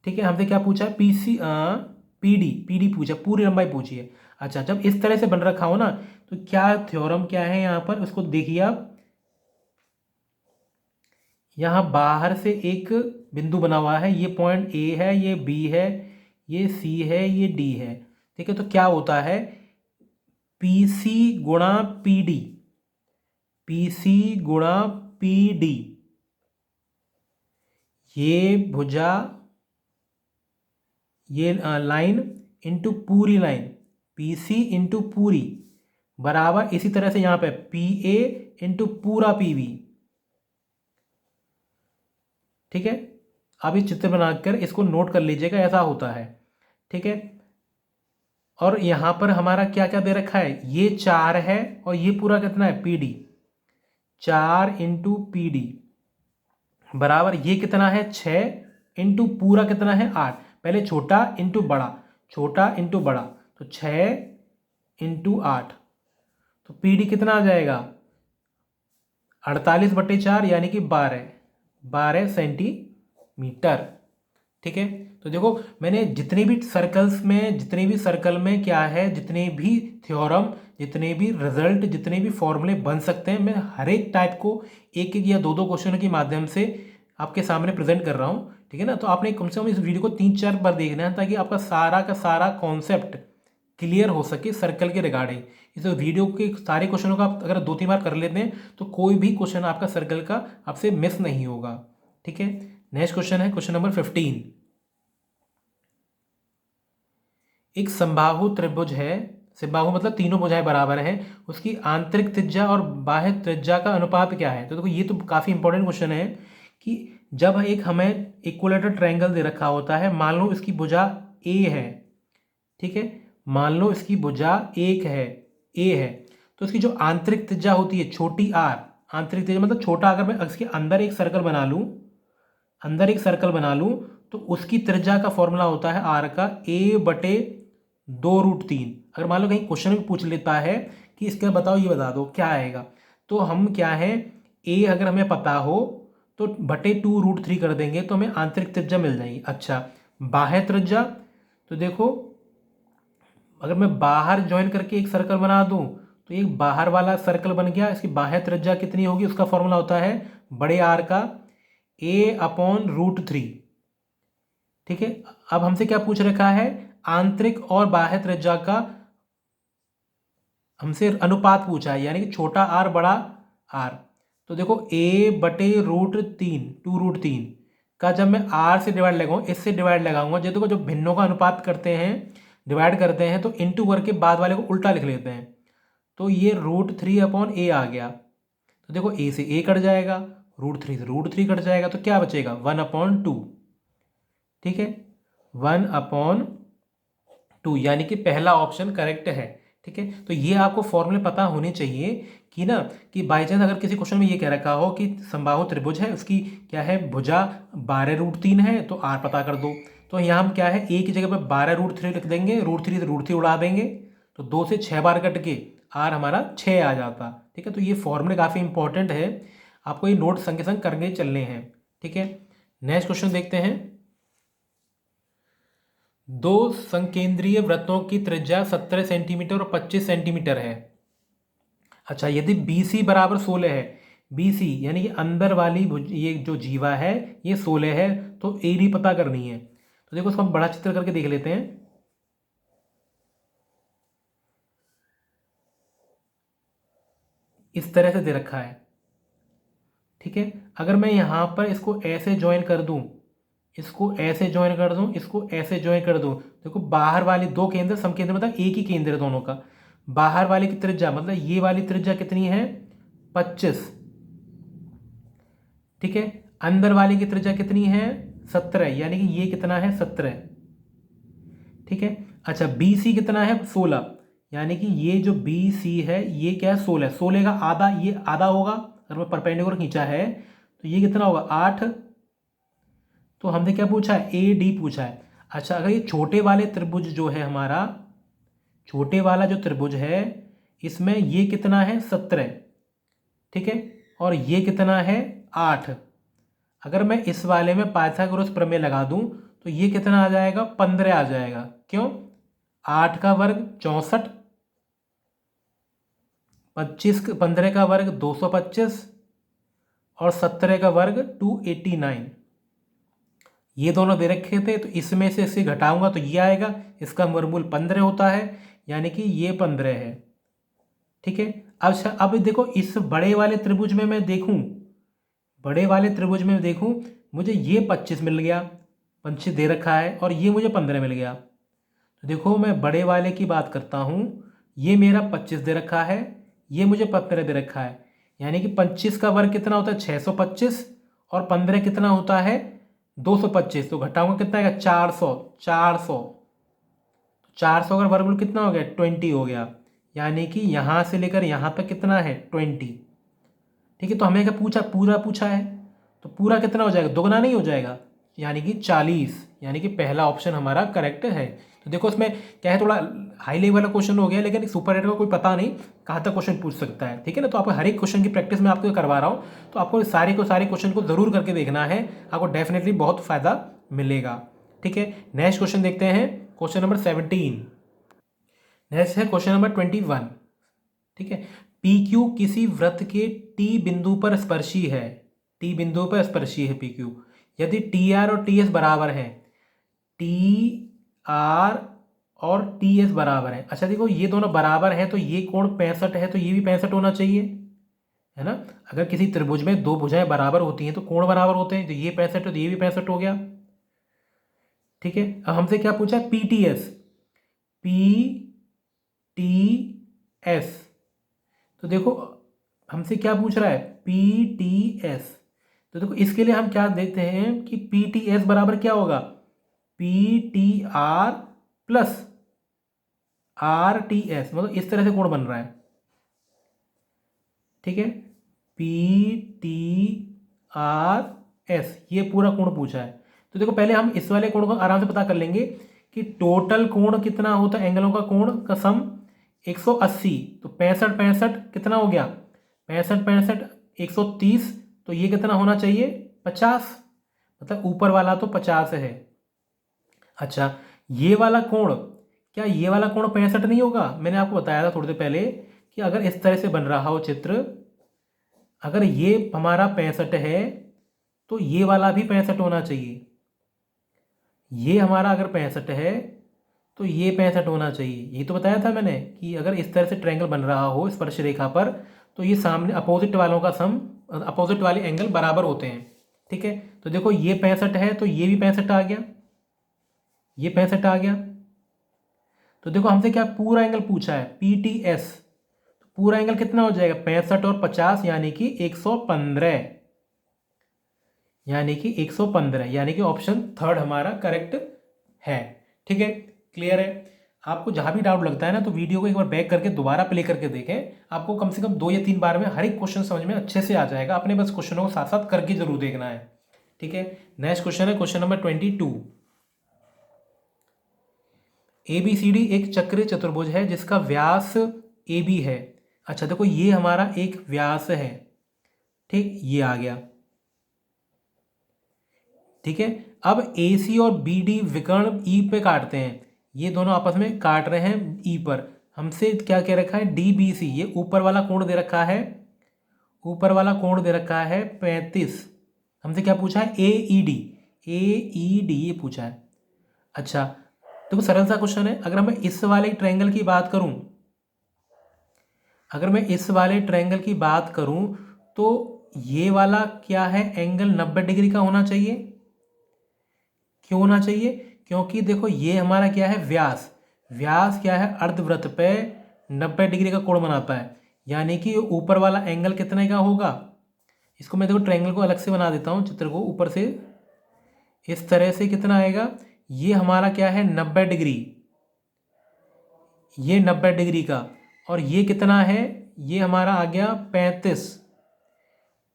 ठीक है, हमसे क्या पूछा है, पी डी पूछा, पूरी लंबाई पूछी है। अच्छा जब इस तरह से बन रखा हो ना, तो क्या थ्योरम क्या है यहाँ पर, उसको देखिए आप। यहाँ बाहर से एक बिंदु बना हुआ है, ये पॉइंट ए है, ये बी है, ये सी है, ये डी है। ठीक है, तो क्या होता है, पी सी गुणा पी डी, पी सी गुणा पी डी, ये भुजा ये लाइन इंटू पूरी लाइन, पी सी इंटू पूरी बराबर इसी तरह से यहाँ पे पी ए इंटू पूरा पी बी। ठीक है, अब इस चित्र बनाकर इसको नोट कर लीजिएगा, ऐसा होता है। ठीक है, और यहाँ पर हमारा क्या क्या दे रखा है, ये 4 है और ये पूरा कितना है P D, 4 into P D बराबर ये कितना है 6 इंटू पूरा कितना है 8, पहले छोटा इंटू बड़ा, छोटा इंटू बड़ा, तो 6 इंटू 8, तो पी डी कितना आ जाएगा 48/4 यानी कि 12 सेंटीमीटर। ठीक है, तो देखो मैंने जितने भी सर्कल में क्या है, जितने भी थ्योरम, जितने भी रिजल्ट, जितने भी फॉर्मूले बन सकते हैं, मैं हर एक टाइप को एक एक या दो दो क्वेश्चनों के माध्यम से आपके सामने प्रेजेंट कर रहा हूँ। ठीक है ना, तो आपने कम से कम इस वीडियो को 3-4 बार देखना है, ताकि आपका सारा का सारा कॉन्सेप्ट क्लियर हो सके सर्कल के रिगार्डिंग। इस वीडियो के सारे क्वेश्चनों का आप अगर 2-3 बार कर लेते हैं तो कोई भी क्वेश्चन आपका सर्कल का आपसे मिस नहीं होगा। ठीक है, नेक्स्ट क्वेश्चन है क्वेश्चन नंबर 15। एक समबाहु त्रिभुज है, समबाहु मतलब तीनों भुजाएं बराबर हैं, उसकी आंतरिक त्रिज्या और बाह्य त्रिज्या का अनुपात क्या है। तो देखो ये तो काफ़ी इंपॉर्टेंट क्वेश्चन है कि जब एक हमें इक्विलेटरल ट्रायंगल दे रखा होता है, मान लो इसकी भुजा ए है, ठीक है। मान लो इसकी भुजा 1 है, ए है, तो इसकी जो आंतरिक त्रिज्या होती है छोटी आर, आंतरिक त्रिज्या मतलब छोटा, अगर मैं इसके अंदर एक सर्कल बना लूँ, अंदर एक सर्कल बना लूँ, तो उसकी त्रिज्या का फॉर्मूला होता है आर का a/2√3। अगर मान लो कहीं क्वेश्चन में पूछ लेता है कि इसका बताओ, ये बता दो क्या आएगा, तो हम क्या है, a अगर हमें पता हो तो बटे 2√3 कर देंगे तो हमें आंतरिक त्रिज्या मिल जाएगी। अच्छा, बाह्य त्रिज्या, तो देखो अगर मैं बाहर ज्वाइन करके एक सर्कल बना दूं तो एक बाहर वाला सर्कल बन गया, इसकी बाह्य त्रिज्या कितनी होगी, उसका फॉर्मूला होता है बड़े आर का a/√3। ठीक है। अब हमसे क्या पूछ रखा है, आंतरिक और बाह्य त्रिज्या का हमसे अनुपात पूछा है, यानी कि छोटा आर बड़ा आर। तो देखो a/√3 2√3 का जब मैं आर से डिवाइड लगाऊँ, इससे डिवाइड लगाऊंगा, जो देखो जो भिन्नों का अनुपात करते हैं, डिवाइड करते हैं, तो इनटू करके बाद वाले को उल्टा लिख लेते हैं, तो ये √3/a आ गया। तो देखो a से a कट जाएगा, √3 से √3 कट जाएगा, तो क्या बचेगा 1/2। ठीक है, 1/2, यानी कि पहला ऑप्शन करेक्ट है। ठीक है, तो ये आपको फॉर्मूले पता होने चाहिए कि ना, कि बाई चांस अगर किसी क्वेश्चन में ये कह रखा हो कि समबाहु त्रिभुज है, उसकी क्या है भुजा 12√3 है, तो आर पता कर दो। तो यहाँ हम क्या है, ए की जगह पर 12√3 लिख देंगे, √3 से √3 उड़ा देंगे, तो 2 से 6 बार कट के आर हमारा 6 आ जाता। ठीक है, तो ये फॉर्मूले काफ़ी इंपॉर्टेंट है, आपको ये नोट संग के संग करके चलने हैं। ठीक है, नेक्स्ट क्वेश्चन देखते हैं। दो संकेंद्रीय वृत्तों की त्रिज्या 17 सेंटीमीटर और 25 सेंटीमीटर है। अच्छा, यदि BC बराबर 16 है, BC यानी कि अंदर वाली ये जो जीवा है ये 16 है, तो AD पता करनी है। तो देखो उसको हम बड़ा चित्र करके देख लेते हैं। इस तरह से दे रखा है। ठीक है, अगर मैं यहाँ पर इसको ऐसे ज्वाइन कर दूँ, इसको ऐसे ज्वाइन कर दूं, इसको ऐसे ज्वाइन कर दूं, देखो बाहर वाली दो केंद्र समकेंद्र मतलब एक ही केंद्र है दोनों का। बाहर वाली की त्रिज्या मतलब ये वाली त्रिज्या कितनी है 25। ठीक है, अंदर वाली की त्रिज्या कितनी है 17, यानी कि ये कितना है 17। ठीक है, अच्छा BC कितना है 16, यानी कि ये जो BC है ये क्या है 16, 16 का आधा, ये आधा होगा, अगर मैं परपेंडिकुलर खींचा है तो ये कितना होगा 8। तो हमने क्या पूछा है AD पूछा है। अच्छा, अगर ये छोटे वाले त्रिभुज जो है हमारा, छोटे वाला जो त्रिभुज है इसमें ये कितना है 17, ठीक है, और ये कितना है 8। अगर मैं इस वाले में पाइथागोरस प्रमेय लगा दूं तो ये कितना आ जाएगा 15 आ जाएगा। क्यों, 8 का वर्ग 64, 15 का वर्ग 225 और 17 का वर्ग 289। ये दोनों दे रखे थे, तो इसमें से इसे घटाऊंगा तो ये आएगा, इसका वर्गमूल 15 होता है, यानी कि ये 15 है। ठीक है, अब देखो इस बड़े वाले त्रिभुज में मैं देखूं, बड़े वाले त्रिभुज में देखूं, मुझे ये 25 मिल गया, 25 दे रखा है, और ये मुझे 15 मिल गया। तो देखो मैं बड़े वाले की बात करता हूँ, ये मेरा 25 दे रखा है, ये मुझे 15 दे रखा है, यानी कि 25 का वर्ग कितना होता है 625, और 15 कितना होता है 225। तो घटाऊंगा कितना आएगा 400, 400, 400 का वर्गमूल कितना हो गया 20 हो गया, यानी कि यहाँ से लेकर यहाँ तक कितना है 20। ठीक है, तो हमें क्या पूछा, पूरा पूछा है, तो पूरा कितना हो जाएगा, दोगुना नहीं हो जाएगा, यानी कि 40, यानी कि पहला ऑप्शन हमारा करेक्ट है। तो देखो इसमें क्या है, थोड़ा हाई लेवल का क्वेश्चन हो गया, लेकिन सुपर एट का कोई पता नहीं कहाँ तक क्वेश्चन पूछ सकता है। ठीक है ना, तो आपको हर एक क्वेश्चन की प्रैक्टिस मैं आपको करवा रहा हूँ, तो आपको सारे क्वेश्चन को जरूर करके देखना है, आपको डेफिनेटली बहुत फायदा मिलेगा। ठीक है, नेक्स्ट क्वेश्चन देखते हैं, क्वेश्चन नंबर 17। नेक्स्ट है क्वेश्चन नंबर 21। ठीक है, PQ किसी वृत्त के T बिंदु पर स्पर्शी है, T बिंदु पर स्पर्शी है PQ, यदि TR और TS बराबर हैं, TR और TS बराबर है। अच्छा देखो ये दोनों बराबर हैं, तो ये कोण 65 है, तो ये भी 65 होना चाहिए, है ना। अगर किसी त्रिभुज में दो भुजाएं बराबर होती हैं तो कोण बराबर होते हैं, तो ये 65 है तो ये भी 65 हो गया। ठीक है, अब हमसे क्या पूछा PTS, PTS, तो देखो हमसे क्या पूछ रहा है PTS, तो देखो इसके लिए हम क्या देते हैं कि PTS बराबर क्या होगा PTR प्लस RTS, मतलब इस तरह से कोण बन रहा है, ठीक है। PTRS, ये पूरा कोण पूछा है। तो देखो पहले हम इस वाले कोण को आराम से पता कर लेंगे कि टोटल कोण कितना होता है, एंगलों का कोण का सम 180। तो 65 65 कितना हो गया, 65 65 130, तो ये कितना होना चाहिए 50, मतलब ऊपर वाला तो 50 है। अच्छा, ये वाला कोण, क्या ये वाला कोण 65 नहीं होगा? मैंने आपको बताया था थोड़ी देर पहले कि अगर इस तरह से बन रहा हो चित्र, अगर ये हमारा 65 है तो ये वाला भी 65 होना चाहिए। ये हमारा अगर 65 है तो ये 65 होना चाहिए। ये तो बताया था मैंने कि अगर इस तरह से ट्रायंगल बन रहा हो स्पर्श रेखा पर, तो ये सामने अपोजिट वालों का सम, अपोजिट वाले एंगल बराबर होते हैं, ठीक है। तो देखो ये 65 है तो ये भी 65 आ गया, ये 65 आ गया। तो देखो हमसे क्या पूरा एंगल पूछा है, PTS, तो पूरा एंगल कितना हो जाएगा 65 और 50 यानी कि 115, यानी कि 115, यानी कि ऑप्शन थर्ड हमारा करेक्ट है, ठीक है। क्लियर है? आपको जहां भी डाउट लगता है ना, तो वीडियो को एक बार बैक करके दोबारा प्ले करके देखें, आपको कम से कम 2 या 3 बार में हर एक क्वेश्चन समझ में अच्छे से आ जाएगा। अपने बस क्वेश्चनों को साथ साथ करके जरूर देखना है, ठीक है। नेक्स्ट क्वेश्चन है क्वेश्चन नंबर 22। ABCD एक चक्रीय चतुर्भुज है जिसका व्यास AB है। अच्छा देखो ये हमारा एक व्यास है, ठीक, ये आ गया, ठीक है। अब AC और BD विकर्ण E पे काटते हैं, ये दोनों आपस में काट रहे हैं E पर। हमसे क्या कह रखा है DBC, ये ऊपर वाला कोण दे रखा है, ऊपर वाला कोण दे रखा है 35। हमसे क्या पूछा है AED, AED ये पूछा है। अच्छा देखो सरल सा क्वेश्चन है। अगर मैं इस वाले ट्रायंगल की बात करूं, अगर मैं इस वाले ट्रायंगल की बात करूं तो ये वाला क्या है एंगल 90 डिग्री का होना चाहिए। क्यों होना चाहिए? क्योंकि देखो ये हमारा क्या है व्यास, व्यास क्या है अर्धवृत्त पे 90 डिग्री का कोण बनाता है, यानी कि ऊपर वाला एंगल कितने का होगा। इसको मैं देखो ट्रायंगल को अलग से बना देता हूँ, चित्र को ऊपर से इस तरह से कितना आएगा, ये हमारा क्या है 90 डिग्री, ये 90 डिग्री का, और ये कितना है, ये हमारा आ गया 35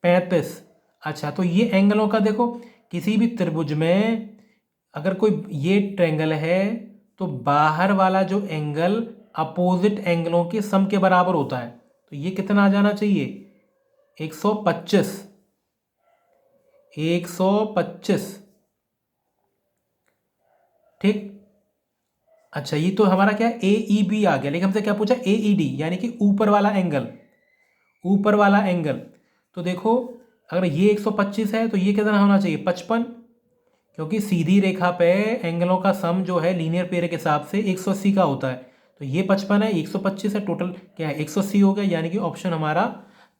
35। अच्छा तो ये एंगलों का देखो, किसी भी त्रिभुज में अगर कोई ये ट्रायंगल है तो बाहर वाला जो एंगल अपोजिट एंगलों के सम के बराबर होता है। तो ये कितना आ जाना चाहिए 125, 125, ठीक। अच्छा ये तो हमारा क्या AEB आ गया, लेकिन हमसे क्या पूछा AED यानी कि ऊपर वाला एंगल, ऊपर वाला एंगल। तो देखो अगर ये 125 है तो ये कितना होना चाहिए 55, क्योंकि सीधी रेखा पे एंगलों का सम जो है लीनियर पेयर के हिसाब से 180 का होता है। तो ये 55 है, 125 है, टोटल क्या है 180 हो गया, यानी कि ऑप्शन हमारा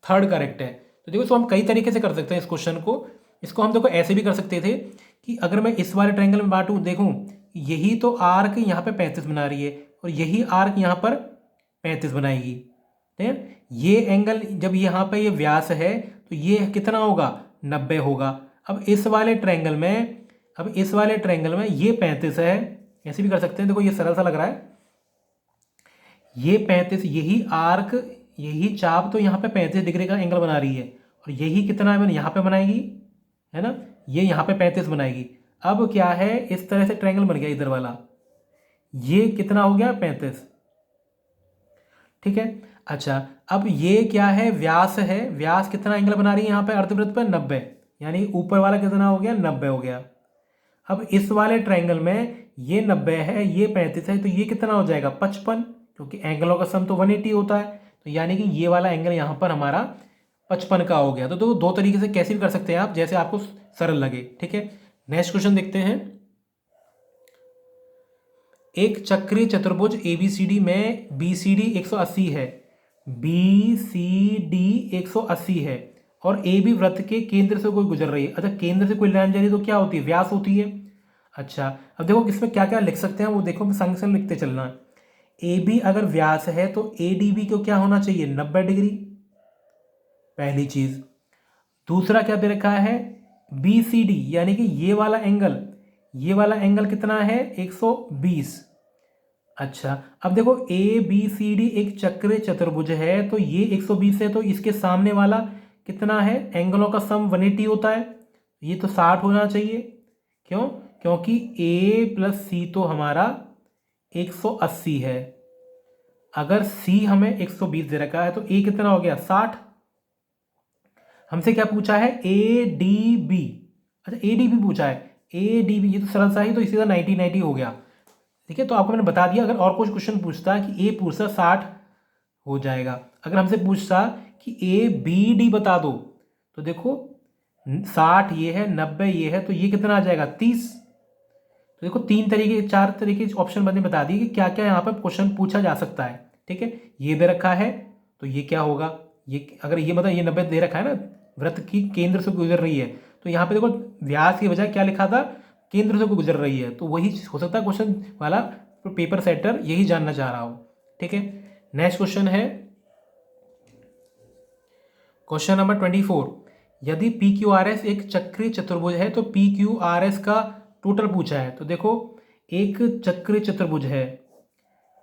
थर्ड करेक्ट है। तो देखो इसको हम कई तरीके से कर सकते हैं इस क्वेश्चन को। इसको हम देखो ऐसे भी कर सकते थे कि अगर मैं इस वाले ट्रायंगल में बांटूं, देखूं यही तो आर्क यहाँ पे 35 बना रही है और यही आर्क यहाँ पर 35 बनाएगी, ठीक है। ये एंगल जब यहाँ पे ये व्यास है तो ये कितना होगा 90 होगा। अब इस वाले ट्रायंगल में, अब इस वाले ट्रायंगल में ये 35 है, ऐसे भी कर सकते हैं। देखो ये सरल सा लग रहा है, ये 35, यही आर्क, यही चाप तो यहाँ पे 35 डिग्री का एंगल बना रही है, और यही कितना है यहाँ पे बनाएगी, है ना, ये यहाँ पे 35 बनाएगी। अब क्या है इस तरह से ट्रायंगल बन गया इधर वाला, ये कितना हो गया 35, ठीक है। अच्छा अब ये क्या है व्यास है, व्यास कितना एंगल बना रही है यहाँ पे अर्धवृत्त पर 90, यानी ऊपर वाला कितना हो गया 90 हो गया। अब इस वाले ट्रायंगल में ये 90 है, ये 35 है, तो ये कितना हो जाएगा 55, क्योंकि एंगलों का सम तो 180 होता है। तो यानी कि ये वाला एंगल यहाँ पर हमारा 55 का हो गया। तो दो तरीके से कैसे भी कर सकते हैं आप, जैसे आपको सरल लगे, ठीक है। नेक्स्ट क्वेश्चन देखते हैं। एक चक्रीय चतुर्भुज ABCD में BCD 180 है, BCD 180 है और AB वृत्त के केंद्र से कोई गुजर रही है। अच्छा केंद्र से कोई लाइन जा रही है तो क्या होती है व्यास होती है। अच्छा अब देखो इसमें क्या क्या लिख सकते हैं वो देखो, संग संग लिखते चलना। AB अगर व्यास है तो ADB को क्या होना चाहिए 90 डिग्री, पहली चीज। दूसरा क्या दे रखा है BCD यानी कि ये वाला एंगल, ये वाला एंगल कितना है 120। अच्छा, अब देखो ए बी सी डी एक चक्र चतुर्भुज है, तो ये 120 है, तो इसके सामने वाला कितना है, एंगलों का सम 180 होता है, ये तो 60 होना चाहिए। क्यों? क्योंकि ए प्लस सी तो हमारा 180 है। अगर सी हमें 120 दे रखा है तो ए कितना हो गया, 60। हमसे क्या पूछा है, ए डी बी। अच्छा, ए डी बी पूछा है, ए डी बी, ये तो सरल सा ही, तो इसी तरह 90 हो गया। ठीक है, तो आपको मैंने बता दिया। अगर और कुछ क्वेश्चन पूछता है कि ए पूछता 60 हो जाएगा। अगर हमसे पूछता कि ए बी डी बता दो, तो देखो 60 ये है, 90 ये है, तो ये कितना आ जाएगा, 30। तो देखो 4 तरीके ऑप्शन मैंने बता दिए कि क्या क्या यहाँ पर क्वेश्चन पूछा जा सकता है। ठीक है, ये दे रखा है तो ये क्या होगा, ये अगर ये मतलब ये 90 दे रखा है ना, वृत्त की केंद्र से गुजर रही है, तो यहाँ पे देखो व्यास की बजाय क्या लिखा था, केंद्र से गुजर रही है, तो वही हो सकता है क्वेश्चन वाला पेपर सेटर यही जानना चाह रहा हो। ठीक है, नेक्स्ट क्वेश्चन है क्वेश्चन नंबर 24। यदि पी क्यू आर एस एक चक्रीय चतुर्भुज है तो पी क्यू आर एस का टोटल पूछा है। तो देखो एक चक्रीय चतुर्भुज है,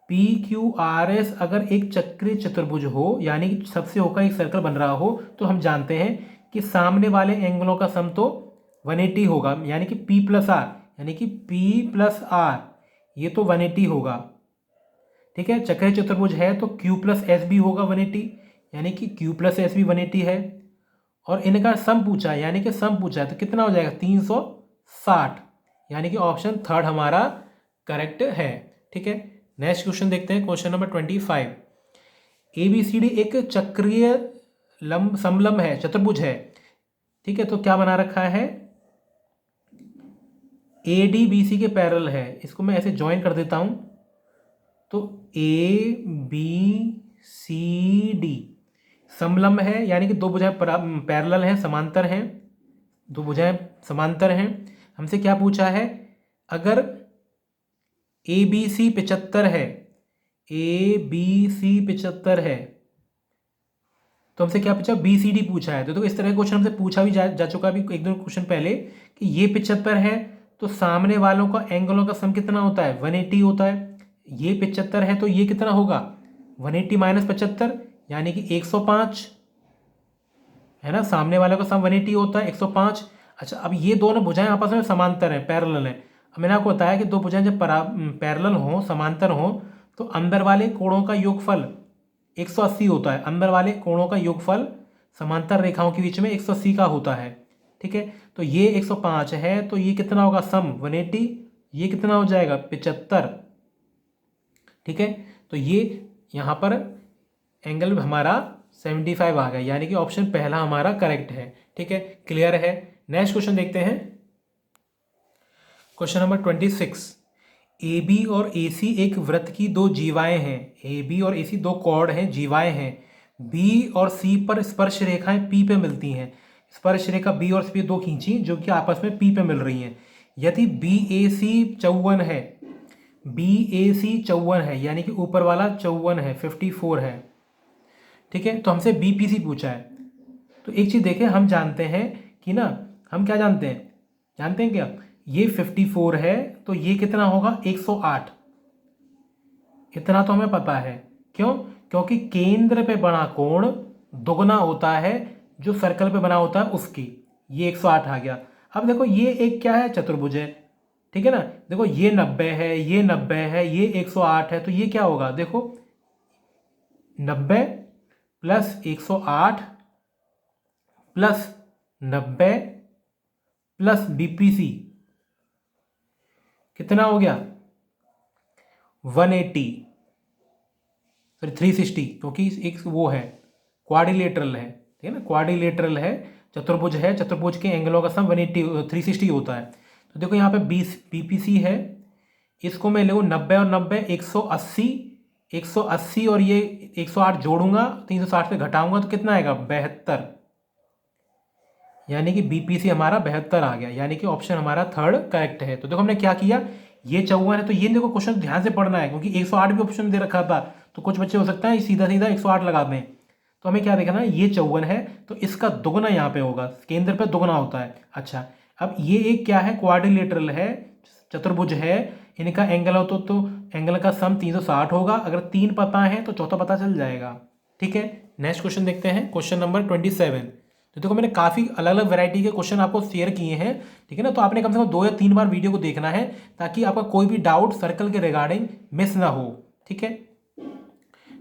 पी क्यू आर एस अगर एक चक्रीय चतुर्भुज हो, यानी कि सबसे होकर एक सर्कल बन रहा हो, तो हम जानते हैं कि सामने वाले एंगलों का सम तो 180 होगा, यानी कि P प्लस आर, यानी कि P प्लस आर ये तो 180 होगा। ठीक है, चक्रीय चतुर्भुज है तो Q प्लस एस भी होगा 180, यानी कि Q प्लस एस भी 180 है। और इनका सम पूछा है, यानी कि सम पूछा है, तो कितना हो जाएगा, 360, यानी कि ऑप्शन थर्ड हमारा करेक्ट है। ठीक है, नेक्स्ट क्वेश्चन देखते हैं, question number 25। A B C D एक चक्रीय समलंब है, चतुर्भुज है। ठीक है, तो क्या बना रखा है, ए डी बी सी के पैरेलल है। इसको मैं ऐसे ज्वाइन कर देता हूं, तो ए बी सी डी समलंब है, यानी कि दो भुजाएं पैरेलल हैं, समांतर हैं, दो भुजाएं समांतर हैं। हमसे क्या पूछा है, अगर ए बी सी 75 है, ए बी सी 75 है, तो हमसे क्या पूछा, बी सी डी पूछा है। तो इस तरह का क्वेश्चन हमसे पूछा भी जा चुका भी एक दो क्वेश्चन पहले, कि ये 75 है तो सामने वालों का एंगलों का सम कितना होता है, 180 होता है। ये 75 है तो ये कितना होगा, 180 माइनस 75, यानी कि 105 है ना, सामने वाले का सम 180 होता है, 105। अच्छा, अब ये दोनों भुजाएं आपस में समांतर हैं, पैरेलल हैं। अब मैंने आपको बताया कि दो भुजाएं जब पैरेलल हों, समांतर हों, तो अंदर वाले कोणों का योगफल 180 होता है। अंदर वाले कोणों का योगफल समांतर रेखाओं के बीच में 180 का होता है। ठीक है, तो ये 105 है, तो ये कितना होगा, सम 180, ये कितना हो जाएगा, 75। ठीक है, तो ये यहाँ पर एंगल हमारा 75 आ गया, यानी कि ऑप्शन पहला हमारा करेक्ट है। ठीक है, क्लियर है। नेक्स्ट क्वेश्चन देखते हैं, क्वेश्चन नंबर 26। ए बी और ए सी एक वृत्त की दो जीवाएं हैं। ए बी और ए सी दो कॉर्ड हैं, जीवाएं हैं। बी और सी पर स्पर्श रेखाएं पी पे मिलती हैं। स्पर्श रेखा बी और सी पे दो खींची जो कि आपस में पी पे मिल रही हैं। यदि बी ए सी 54 है, बी ए सी 54 है, यानी कि ऊपर वाला 54 है, 54 है। ठीक है, तो हमसे बी पी सी पूछा है। तो एक चीज़ देखें, हम जानते हैं कि ना, हम क्या जानते हैं क्या, ये 54 है तो ये कितना होगा, 108। इतना तो हमें पता है। क्यों? क्योंकि केंद्र पे बना कोण दुगना होता है जो सर्कल पे बना होता है उसकी। ये 108 आ गया। अब देखो ये एक क्या है, चतुर्भुज है। ठीक है ना, देखो ये 90 है, ये 90 है, ये 108 है, तो ये क्या होगा, देखो 90 प्लस 108 प्लस 90 प्लस बीपीसी कितना हो गया, 180, सॉरी 360, क्योंकि एक वो है क्वाड्रिलेटरल है। ठीक है ना, क्वाड्रिलेटरल है, चतुर्भुज है, चतुर्भुज के एंगलों का सम 180 360 होता है। तो देखो यहाँ पे बीपीसी है, इसको मैं लूँ 90 और 90 180, 180 और ये 108 जोड़ूंगा, 360 से घटाऊंगा तो कितना आएगा, 72, यानी कि बीपीसी हमारा 72 आ गया, यानी कि ऑप्शन हमारा थर्ड करेक्ट है। तो देखो हमने क्या किया, ये 54 है, तो ये देखो क्वेश्चन ध्यान से पढ़ना है, क्योंकि 108 भी ऑप्शन दे रखा था, तो कुछ बच्चे हो सकता है सीधा सीधा 108 लगा दें। तो हमें क्या देखना है, ये 54 है तो इसका दुगना यहाँ पे होगा, केंद्र पे दुगना होता है। अच्छा, अब ये एक क्या है, क्वाड्रिलेटरल है, चतुर्भुज है, इनका एंगल हो तो एंगल का सम 360 होगा। अगर 3 पता है तो चौथा पता चल जाएगा। ठीक है, नेक्स्ट क्वेश्चन देखते हैं, क्वेश्चन नंबर 27। तो देखो मैंने काफ़ी अलग अलग वैरायटी के क्वेश्चन आपको शेयर किए हैं। ठीक है ना, तो आपने कम से कम 2 या 3 बार वीडियो को देखना है ताकि आपका कोई भी डाउट सर्कल के रिगार्डिंग मिस ना हो। ठीक है,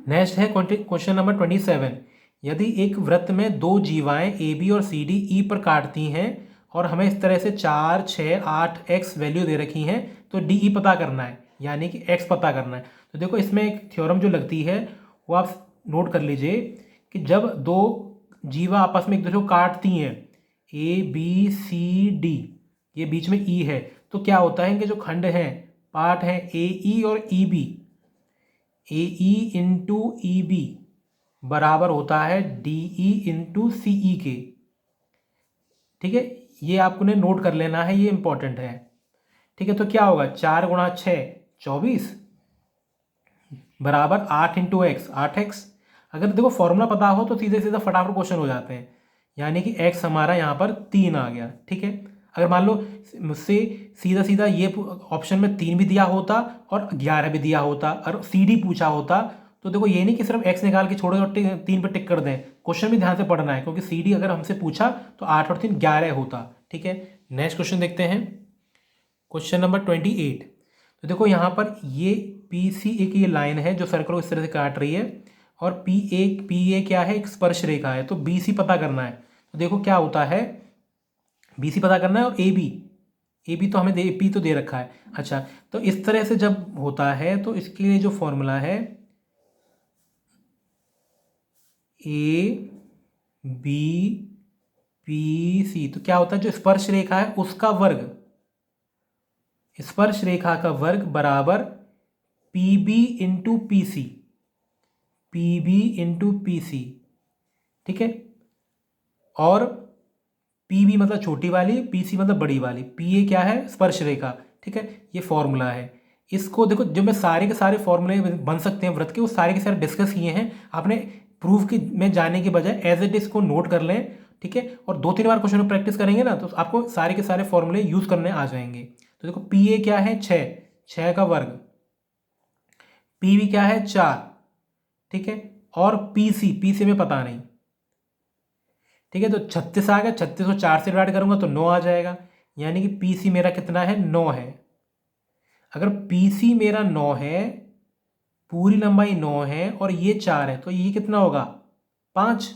नेक्स्ट है क्वेश्चन नंबर 27। यदि एक वृत्त में दो जीवाएं ए बी और सी डी ई पर काटती हैं और हमें इस तरह से 4, 6, 8 एक्स वैल्यू दे रखी हैं, तो डी ई पता करना है, यानी कि एक्स पता करना है। तो देखो इसमें एक थ्योरम जो लगती है वो आप नोट कर लीजिए कि जब दो जीवा आपस में एक दूसरे को काटती हैं, ए बी सी डी, ये बीच में ई है, तो क्या होता है कि जो खंड हैं, पार्ट हैं ए ई और ई बी, ए ई इंटू ई बी बराबर होता है डी ई इंटू सी ई के। ठीक है, ये आपको नोट कर लेना है, ये इंपॉर्टेंट है। ठीक है, तो क्या होगा, 4 गुणा 6 24 बराबर 8 इंटू एक्स 8x। अगर देखो फॉर्मूला पता हो तो सीधे सीधा फटाफट क्वेश्चन हो जाते हैं, यानी कि x हमारा यहाँ पर 3 आ गया। ठीक है, अगर मान लो मुझसे सीधा सीधा ये ऑप्शन में 3 भी दिया होता और 11 भी दिया होता और सी डी पूछा होता, तो देखो ये नहीं कि सिर्फ x निकाल के छोड़ो और 3 पे टिक कर दें, क्वेश्चन भी ध्यान से पढ़ना है, क्योंकि सी डी अगर हमसे पूछा तो 8 और 3 11 होता। ठीक है, नेक्स्ट क्वेश्चन देखते हैं, क्वेश्चन नंबर 28। तो देखो यहाँ पर ये पी सी एक ये लाइन है जो सर्कल को इस तरह से काट रही है, और पी ए क्या है, एक स्पर्श रेखा है, तो बी सी पता करना है। तो देखो क्या होता है, बी सी पता करना है और ए बी तो हमें पी तो दे रखा है। अच्छा, तो इस तरह से जब होता है तो इसके लिए जो फॉर्मूला है ए बी पी सी, तो क्या होता है, जो स्पर्श रेखा है उसका वर्ग, स्पर्श रेखा का वर्ग बराबर P B into P C, P B into P C. ठीक है, और पी बी मतलब छोटी वाली, पी सी मतलब बड़ी वाली, पी ए क्या है, स्पर्श रेखा। ठीक है, ये फॉर्मूला है। इसको देखो, जो मैं सारे के सारे फॉर्मूले बन सकते हैं वृत्त के, वो सारे के सारे डिस्कस किए हैं। आपने प्रूफ की में जाने के बजाय एज इट इज को नोट कर लें। ठीक है, और 2-3 बार क्वेश्चन में प्रैक्टिस करेंगे ना तो आपको सारे के सारे फॉर्मूले यूज करने आ जाएंगे। तो देखो पी ए क्या है, 6 का वर्ग, पी बी क्या है 4। ठीक है, और पी सी में पता नहीं। ठीक है, तो 36 आ गया, 36 को 4 से डिवाइड करूंगा तो 9 आ जाएगा, यानी कि पी सी मेरा कितना है, 9 है। अगर पी सी मेरा 9 है, पूरी लंबाई 9 है और ये 4 है, तो ये कितना होगा, 5,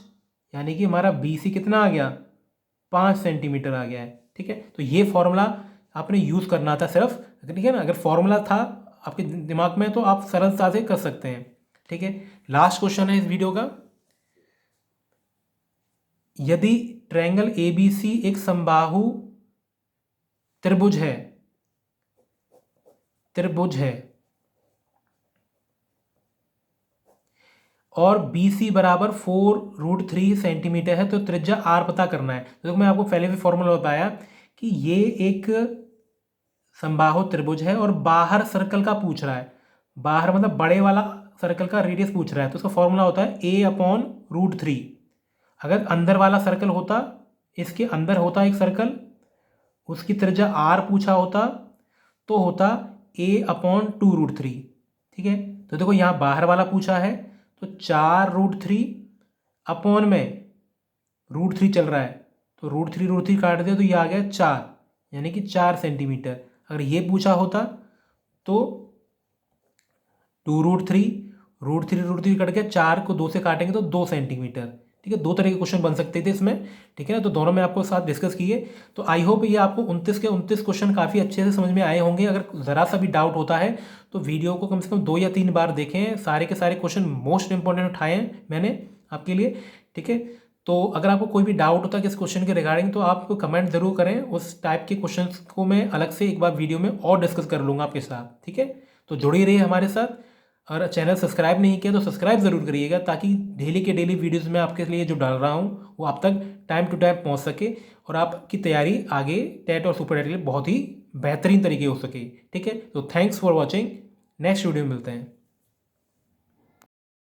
यानी कि हमारा बी सी कितना आ गया, 5 सेंटीमीटर आ गया है। ठीक है, तो ये फॉर्मूला आपने यूज़ करना था सिर्फ। ठीक है ना, अगर फॉर्मूला था आपके दिमाग में तो आप सरलता से कर सकते हैं। ठीक है, लास्ट क्वेश्चन है इस वीडियो का, यदि ट्रायंगल ए बी सी एक समबाहु त्रिभुज है और बी सी बराबर 4√3 सेंटीमीटर है, तो त्रिज्या आर पता करना है। तो मैं आपको पहले भी फॉर्मूला बताया कि ये एक समबाहु त्रिभुज है और बाहर सर्कल का पूछ रहा है, बाहर मतलब बड़े वाला सर्कल का रेडियस पूछ रहा है, तो उसका फॉर्मूला होता है a/√3। अगर अंदर वाला सर्कल होता, इसके अंदर होता एक सर्कल, उसकी त्रिज्या आर पूछा होता, तो होता a/2√3। ठीक है, तो देखो यहाँ बाहर वाला पूछा है, तो 4√3 अपॉन में √3 चल रहा है, तो √3 काट दिया तो ये आ गया 4, यानी कि 4 सेंटीमीटर। अगर ये पूछा होता तो 2√3 कट गया, 4 को 2 से काटेंगे तो 2 सेंटीमीटर। ठीक है, 2 तरह के क्वेश्चन बन सकते थे इसमें। ठीक है ना, तो दोनों में आपको साथ डिस्कस किए। तो आई होप ये आपको 29 के 29 क्वेश्चन काफ़ी अच्छे से समझ में आए होंगे। अगर ज़रा सा भी डाउट होता है तो वीडियो को कम से कम 2 या 3 बार देखें, सारे के सारे क्वेश्चन मोस्ट इंपॉर्टेंट उठाए हैं मैंने आपके लिए। ठीक है, तो अगर आपको कोई भी डाउट होता है किस क्वेश्चन के रिगार्डिंग, तो आप कमेंट जरूर करें, उस टाइप के क्वेश्चन को मैं अलग से एक बार वीडियो में और डिस्कस कर लूँगा आपके साथ। ठीक है, तो जुड़े रहिए हमारे साथ, और चैनल सब्सक्राइब नहीं किया तो सब्सक्राइब ज़रूर करिएगा, ताकि डेली के डेली वीडियोस में आपके लिए जो डाल रहा हूँ वो आप तक टाइम टू टाइम पहुँच सके और आपकी तैयारी आगे टेट और सुपर टेट के लिए बहुत ही बेहतरीन तरीके हो सके। ठीक है, तो thanks for watching, next video में मिलते हैं।